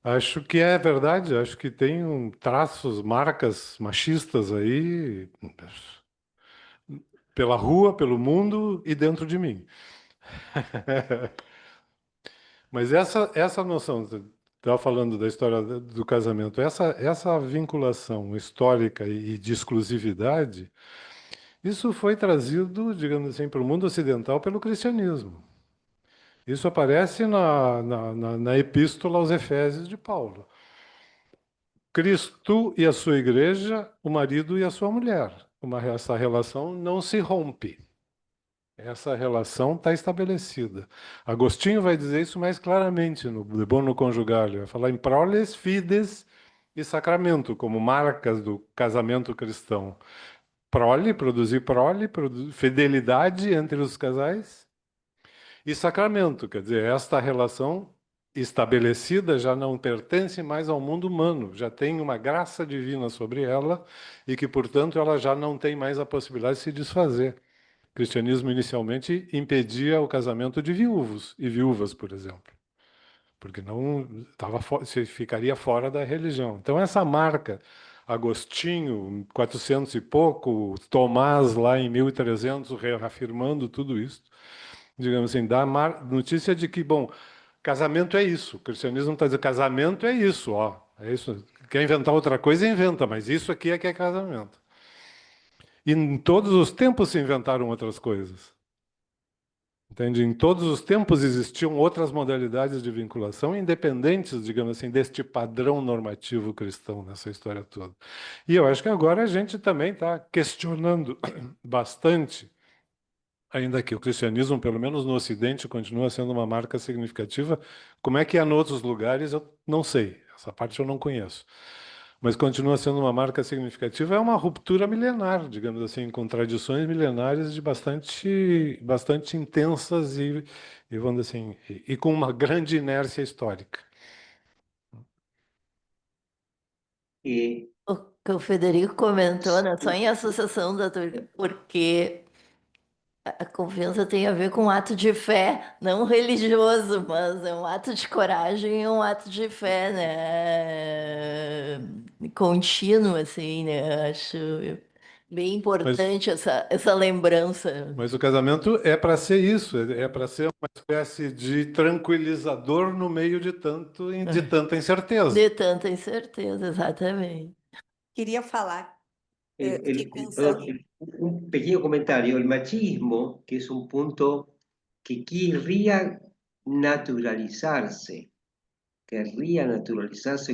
Acho que é verdade, acho que tem traços, marcas machistas aí, pela rua, pelo mundo e dentro de mim. Mas essa noção, estava falando da história do casamento, essa vinculação histórica e de exclusividade, isso foi trazido, digamos assim, para o mundo ocidental pelo cristianismo. Isso aparece na Epístola aos Efésios de Paulo. Cristo e a sua igreja, o marido e a sua mulher. Essa relação não se rompe. Essa relação está estabelecida. Agostinho vai dizer isso mais claramente no De Bono Conjugal. Vai falar em proles, fides e sacramento, como marcas do casamento cristão. Produzir prole, fidelidade entre os casais, e sacramento, quer dizer, esta relação estabelecida já não pertence mais ao mundo humano, já tem uma graça divina sobre ela e que, portanto, ela já não tem mais a possibilidade de se desfazer. O cristianismo inicialmente impedia o casamento de viúvos e viúvas, por exemplo, porque não se ficaria fora da religião. Então essa marca, Agostinho, 400 e pouco, Tomás lá em 1300 reafirmando tudo isso, digamos assim, dá notícia de que, bom, casamento é isso. O cristianismo está dizendo, casamento é isso, ó. É isso. Quer inventar outra coisa, inventa, mas isso aqui é que é casamento. E em todos os tempos se inventaram outras coisas. Entende? Em todos os tempos existiam outras modalidades de vinculação, independentes, digamos assim, deste padrão normativo cristão nessa história toda. E eu acho que agora a gente também está questionando bastante, ainda que o cristianismo, pelo menos no Ocidente, continua sendo uma marca significativa. Como é que é em outros lugares, eu não sei. Essa parte eu não conheço. Mas continua sendo uma marca significativa. É uma ruptura milenar, digamos assim, com tradições milenares de bastante intensas e vamos dizer assim, e com uma grande inércia histórica. Eh, O que o Federico comentou, né? Só em associação da turma, porque a confiança tem a ver com um ato de fé, não religioso, mas é um ato de coragem e um ato de fé, né? Contínuo, assim, né? Acho bem importante essa lembrança Mas o casamento é para ser isso, é para ser uma espécie de tranquilizador no meio de tanta incerteza. de tanta incerteza, exatamente. Queria falar, el- fiquei el- pensando. perdón, un pequeño comentario. El machismo, que es un punto que querría naturalizarse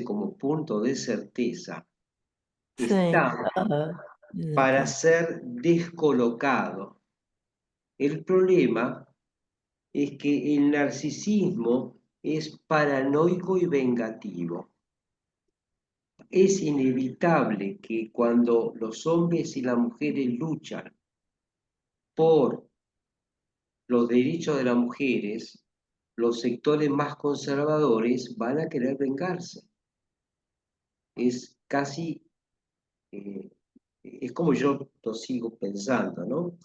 como punto de certeza, Sim. está Aham. para Exatamente. ser descolocado. El problema es que el narcisismo es paranoico y vengativo. Es inevitable que cuando los hombres y las mujeres luchan por los derechos de las mujeres, los sectores más conservadores van a querer vengarse. Es casi, es como yo lo sigo pensando, ¿no?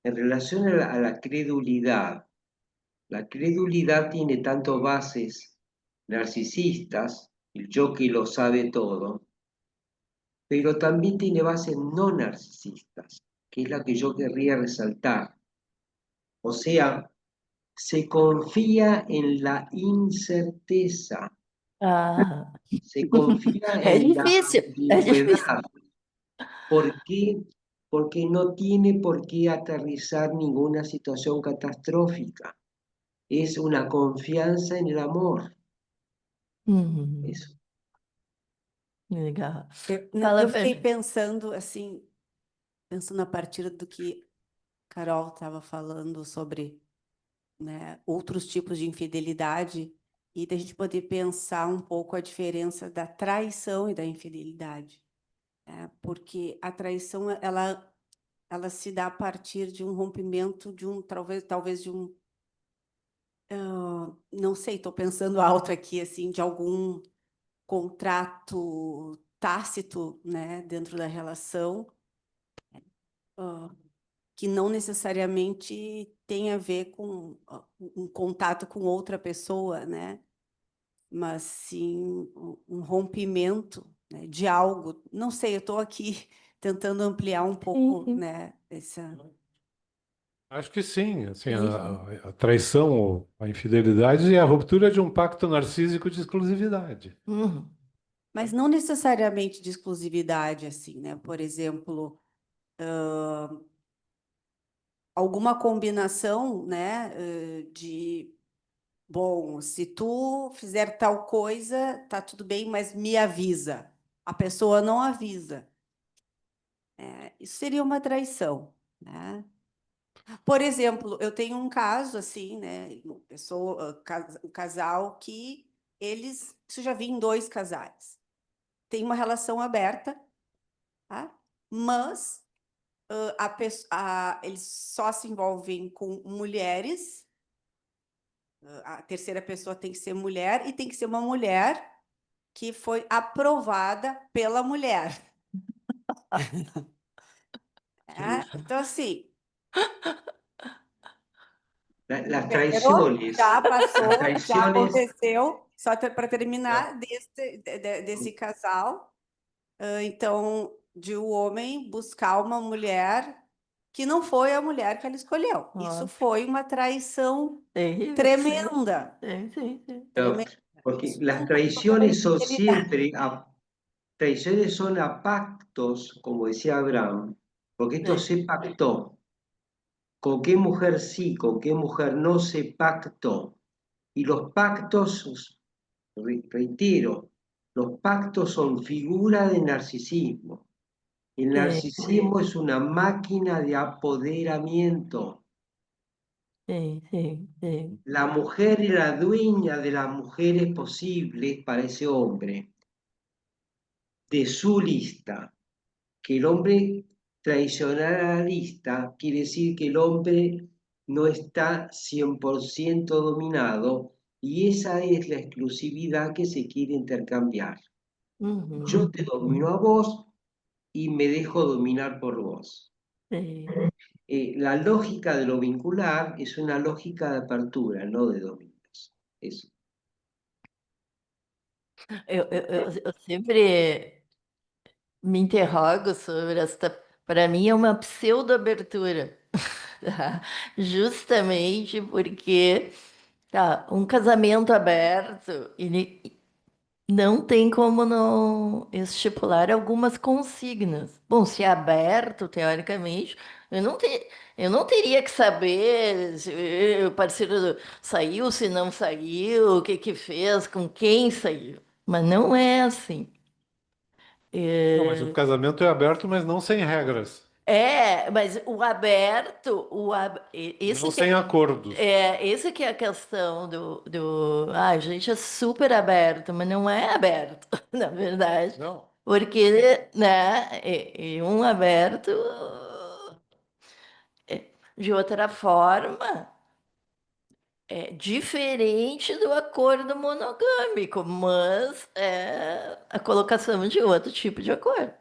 En relación a la credulidad tiene tanto bases narcisistas, el yo que lo sabe todo, pero también tiene bases no narcisistas, que es la que yo querría resaltar. O sea, se confía en la incerteza, Ah, se confía é en la difícil, é difícil. ambigüedad. ¿Por qué? Porque no tiene por qué aterrizar ninguna situación catastrófica. Es una confianza en el amor. Uhum. Eso. Legal. Eu fiquei Fernanda. pensando, assim, pensando a partir do que Carol estava falando sobre, né, outros tipos de infidelidade, e da gente poder pensar um pouco a diferença da traição e da infidelidade. Porque a traição, ela se dá a partir de um rompimento, talvez de um, não sei, estou pensando alto aqui, assim, de algum contrato tácito, né, dentro da relação, que não necessariamente tem a ver com um contato com outra pessoa, né, mas sim um rompimento, né, de algo. Não sei, eu estou aqui tentando ampliar um pouco, Sim. né, essa. Acho que sim, assim, Sim, a traição ou a infidelidade é a ruptura de um pacto narcísico de exclusividade. Uhum. Mas não necessariamente de exclusividade, assim, né? Por exemplo, alguma combinação, né, de, bom, se tu fizer tal coisa, tá tudo bem, mas me avisa. A pessoa não avisa. Isso seria uma traição, né? Por exemplo, eu tenho um caso assim, né? Uma pessoa, um casal que eles, isso eu já vi em dois casais, tem uma relação aberta, tá? Mas eles só se envolvem com mulheres. A terceira pessoa tem que ser mulher e tem que ser uma mulher que foi aprovada pela mulher. Então, assim, Las Pero traiciones, já las passou, já traiciones, aconteceu, só para ah, terminar, desse casal, então, de o homem buscar uma mulher que não foi a mulher que ele escolheu. Isso Ó, foi uma traição terrível, sim. tremenda, Sim, sim, sim. tremenda. porque Isso las não tem toda a traiciones son infidelidade. siempre, traiciones son a pactos, como decía Abraham, porque esto Sim, se pactó. ¿Con qué mujer sí, con qué mujer no se pactó? Y los pactos, reitero, los pactos son figura de narcisismo. El sim, narcisismo es una máquina de apoderamiento. sim, sim, sim. La mujer era dueña de las mujeres posibles para ese hombre, de su lista. Que el hombre traicionara la lista quiere decir que el hombre no está 100% dominado y esa es la exclusividad que se quiere intercambiar. Uhum. Yo te domino a vos y me dejo dominar por vos. Sim. La lógica de lo vincular es una lógica de apertura, no de dominios. Eso. Eu sempre me interrogo sobre esta. Para mim, é uma pseudo-abertura, tá? Justamente porque tá, um casamento aberto, ele não tem como não estipular algumas consignas. Bom, se é aberto, teoricamente, eu não teria que saber se o parceiro saiu, se não saiu, o que que fez, com quem saiu. Mas não é assim. Não, mas o É, casamento é aberto, mas não sem regras, mas o aberto, não sem acordos. esse que é a questão a gente é super aberto, mas não é aberto, na verdade. Não. Porque, né, e um aberto de outra forma é diferente do acordo monogâmico, mas é a colocação de outro tipo de acordo.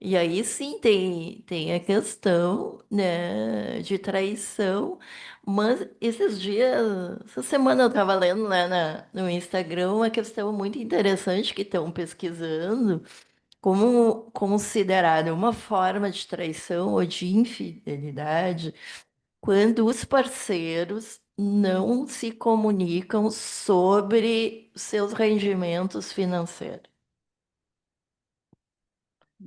E aí sim tem a questão, né, de traição, mas esses dias, essa semana eu estava lendo lá no Instagram uma questão muito interessante que estão pesquisando como considerar uma forma de traição ou de infidelidade quando os parceiros não se comunicam sobre seus rendimentos financeiros.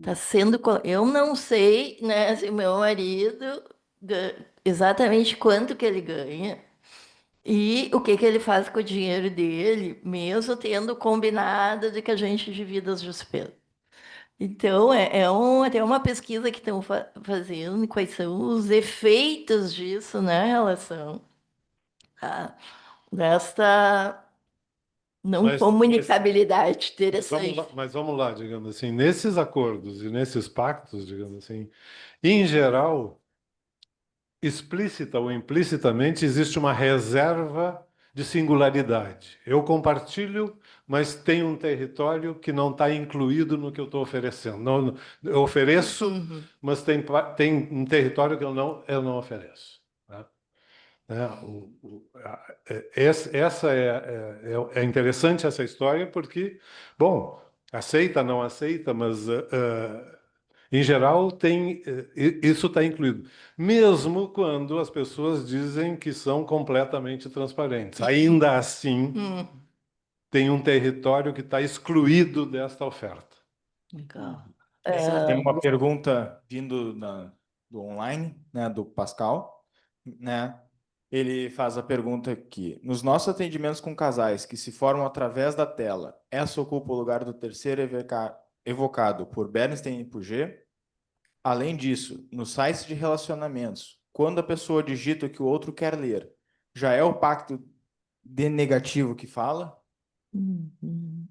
Tá sendo. Eu não sei, né, se meu marido exatamente quanto que ele ganha e o que que ele faz com o dinheiro dele, mesmo tendo combinado de que a gente divida as despesas. Então, tem uma pesquisa que estão fazendo, quais são os efeitos disso na relação, tá? Desta não Mas comunicabilidade vamos interessante. lá, digamos assim, nesses acordos e nesses pactos, digamos assim, em geral, explícita ou implicitamente, existe uma reserva de singularidade. Eu compartilho, mas tem um território que não está incluído no que eu estou oferecendo. Não, eu ofereço, Uhum. mas tem um território que eu não ofereço. Tá? Né? Essa é interessante essa história porque, bom, aceita, não aceita, mas Em geral, isso está incluído. Mesmo quando as pessoas dizem que são completamente transparentes. Ainda assim, tem um território que está excluído desta oferta. Legal. Tem uma pergunta vindo do online, né, do Pascal, né? Ele faz a pergunta aqui: nos nossos atendimentos com casais que se formam através da tela, essa ocupa o lugar do terceiro evocado por Bernstein e Puget? Além disso, nos sites de relacionamentos, quando a pessoa digita o que o outro quer ler, já é o pacto de negativo que fala? Uhum.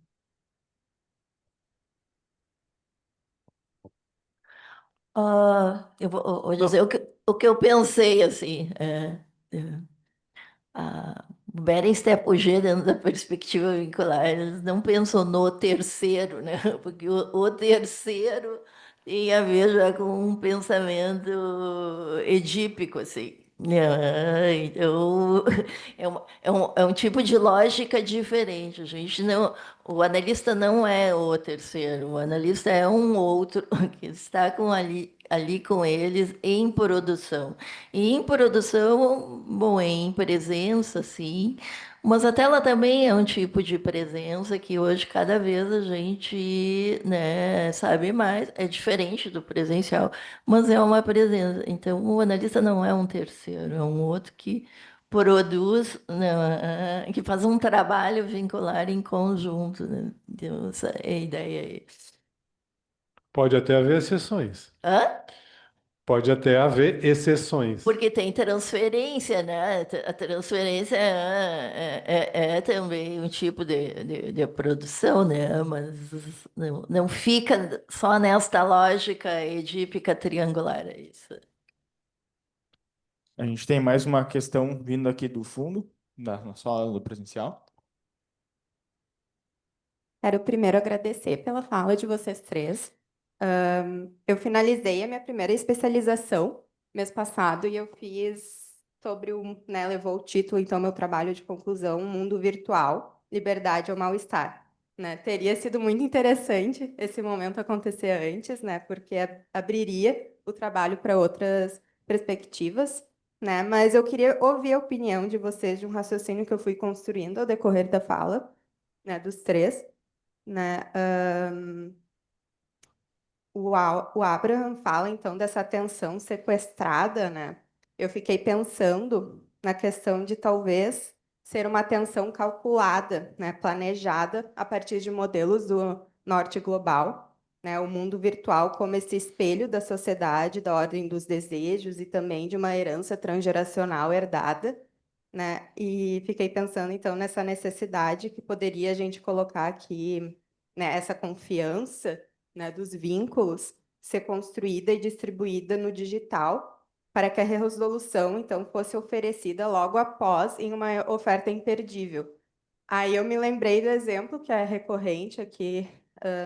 Eu vou dizer o que eu pensei, assim. O Berenstein e Puget, dentro da perspectiva vincular, eles não pensam no terceiro, né? Porque o terceiro tem a ver já com um pensamento edípico, assim. Então, é um tipo de lógica diferente. A gente não, o analista não é o terceiro, o analista é um outro que está ali com eles em produção. E em produção, bom, em presença, sim, mas a tela também é um tipo de presença que hoje cada vez a gente, né, sabe mais, é diferente do presencial, mas é uma presença. Então, o analista não é um terceiro, é um outro que produz, né, que faz um trabalho vincular em conjunto, né? Então, essa é a ideia aí. Pode até haver exceções. Hã? Pode até haver exceções. Porque tem transferência, né? A transferência é também um tipo de produção, né? Mas não fica só nesta lógica edípica triangular, é isso. A gente tem mais uma questão vindo aqui do fundo, na sala do presencial. Quero primeiro agradecer pela fala de vocês três. Eu finalizei a minha primeira especialização mês passado e eu fiz sobre né, levou o título, então, meu trabalho de conclusão, Mundo Virtual, Liberdade ou Mal-Estar. Né? Teria sido muito interessante esse momento acontecer antes, né? Porque abriria o trabalho para outras perspectivas, né? Mas eu queria ouvir a opinião de vocês de um raciocínio que eu fui construindo ao decorrer da fala, né, dos três, né? O Abraham fala, então, dessa atenção sequestrada, né? Eu fiquei pensando na questão de talvez ser uma atenção calculada, né? Planejada a partir de modelos do norte global, né? O mundo virtual como esse espelho da sociedade, da ordem dos desejos e também de uma herança transgeracional herdada, né? E fiquei pensando, então, nessa necessidade que poderia a gente colocar aqui, né? Essa confiança, né, dos vínculos ser construída e distribuída no digital para que a resolução, então, fosse oferecida logo após em uma oferta imperdível. Aí eu me lembrei do exemplo que é recorrente aqui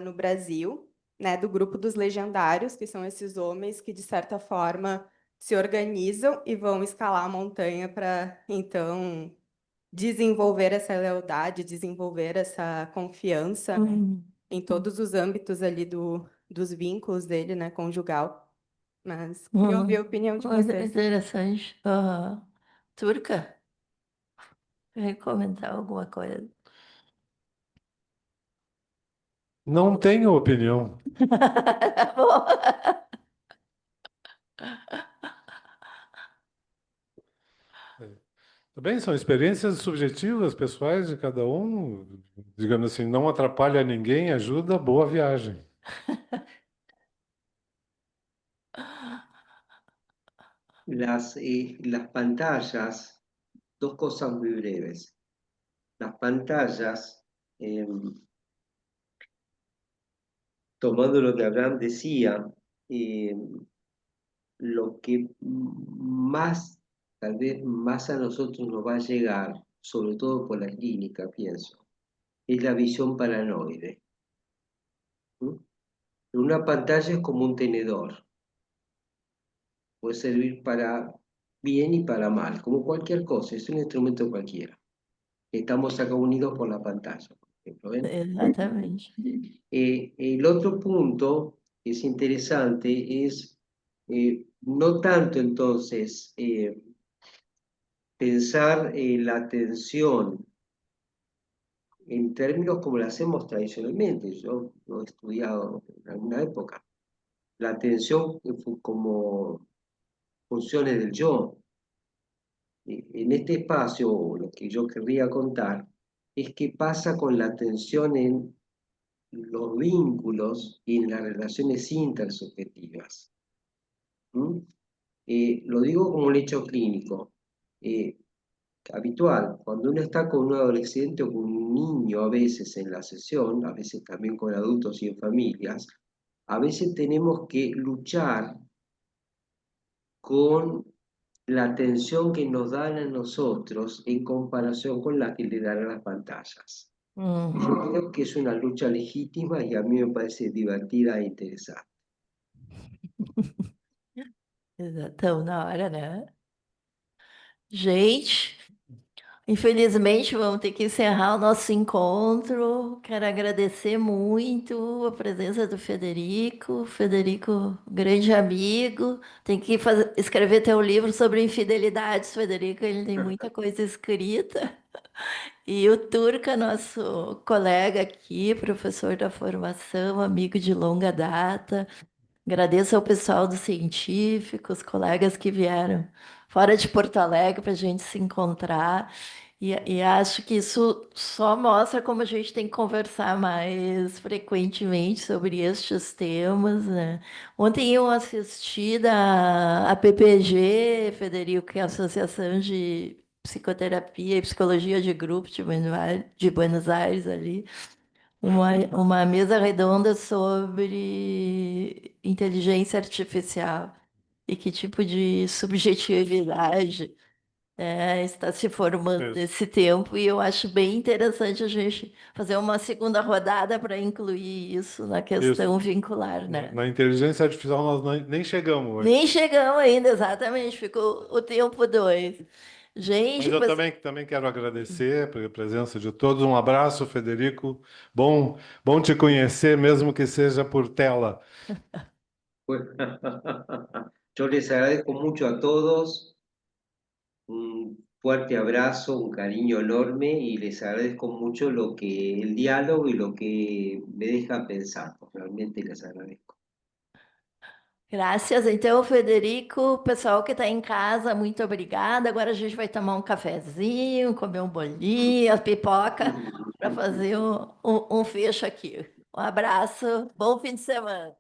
no Brasil, né, do grupo dos legendários, que são esses homens que, de certa forma, se organizam e vão escalar a montanha para, então, desenvolver essa lealdade, desenvolver essa confiança, né, em todos os âmbitos ali dos vínculos dele, né, conjugal. Mas queria ouvir a opinião de vocês. Interessante. Turca, quer comentar alguma coisa? Não tenho opinião. Tá bom. Também são experiências subjetivas, pessoais de cada um. Digamos assim, não atrapalha ninguém, ajuda, boa viagem. Las pantallas, dos cosas muy breves. Las pantallas, tomando lo que Abraham decía, lo que más, tal vez más a nosotros nos va a llegar, sobre todo por la clínica, pienso, es la visión paranoide. ¿Mm? Una pantalla es como un tenedor, puede servir para bien y para mal, como cualquier cosa, es un instrumento cualquiera. Estamos acá unidos por la pantalla, por ejemplo, ¿ven? Exatamente. El otro punto es interesante es no tanto entonces pensar la atención en términos como lo hacemos tradicionalmente. Yo lo he estudiado en alguna época. La atención como funciones del yo. En este espacio, lo que yo querría contar es qué pasa con la atención en los vínculos y en las relaciones intersubjetivas. ¿Mm? Lo digo como un hecho clínico. Habitual, cuando uno está con un adolescente o con un niño a veces en la sesión, a veces también con adultos y en familias, a veces tenemos que luchar con la atención que nos dan a nosotros en comparación con la que le dan a las pantallas. Y yo creo que es una lucha legítima y a mí me parece divertida e interesante. Estamos na hora, né? Gente, infelizmente vamos ter que encerrar o nosso encontro. Quero agradecer muito a presença do Federico. Federico, grande amigo. Tem que escrever teu livro sobre infidelidades, Federico. Ele tem muita coisa escrita. E o Turca, nosso colega aqui, professor da formação, amigo de longa data. Agradeço ao pessoal dos científicos, colegas que vieram fora de Porto Alegre para a gente se encontrar. E acho que isso só mostra como a gente tem que conversar mais frequentemente sobre estes temas, né? Ontem eu assisti a PPG, Federico, que é a Associação de Psicoterapia e Psicologia de Grupo de Buenos Aires ali. Uma mesa redonda sobre inteligência artificial e que tipo de subjetividade está se formando Isso. nesse tempo, e eu acho bem interessante a gente fazer uma segunda rodada para incluir isso na questão vincular, né? Na inteligência artificial nós nem chegamos hoje. Nem chegamos ainda, exatamente, ficou o tempo 2. Gente, Mas eu também quero agradecer pela presença de todos. Um abraço, Federico. Bom te conhecer, mesmo que seja por tela. Yo les agradezco mucho a todos, un fuerte abrazo, un cariño enorme y les agradezco mucho el diálogo y lo que me deja pensar. Realmente les agradezco. graças. Então, Federico, pessoal que está em casa, muito obrigada. Agora a gente vai tomar um cafezinho, comer um bolinho, a pipoca, para fazer um fecho aqui. Um abraço, bom fim de semana.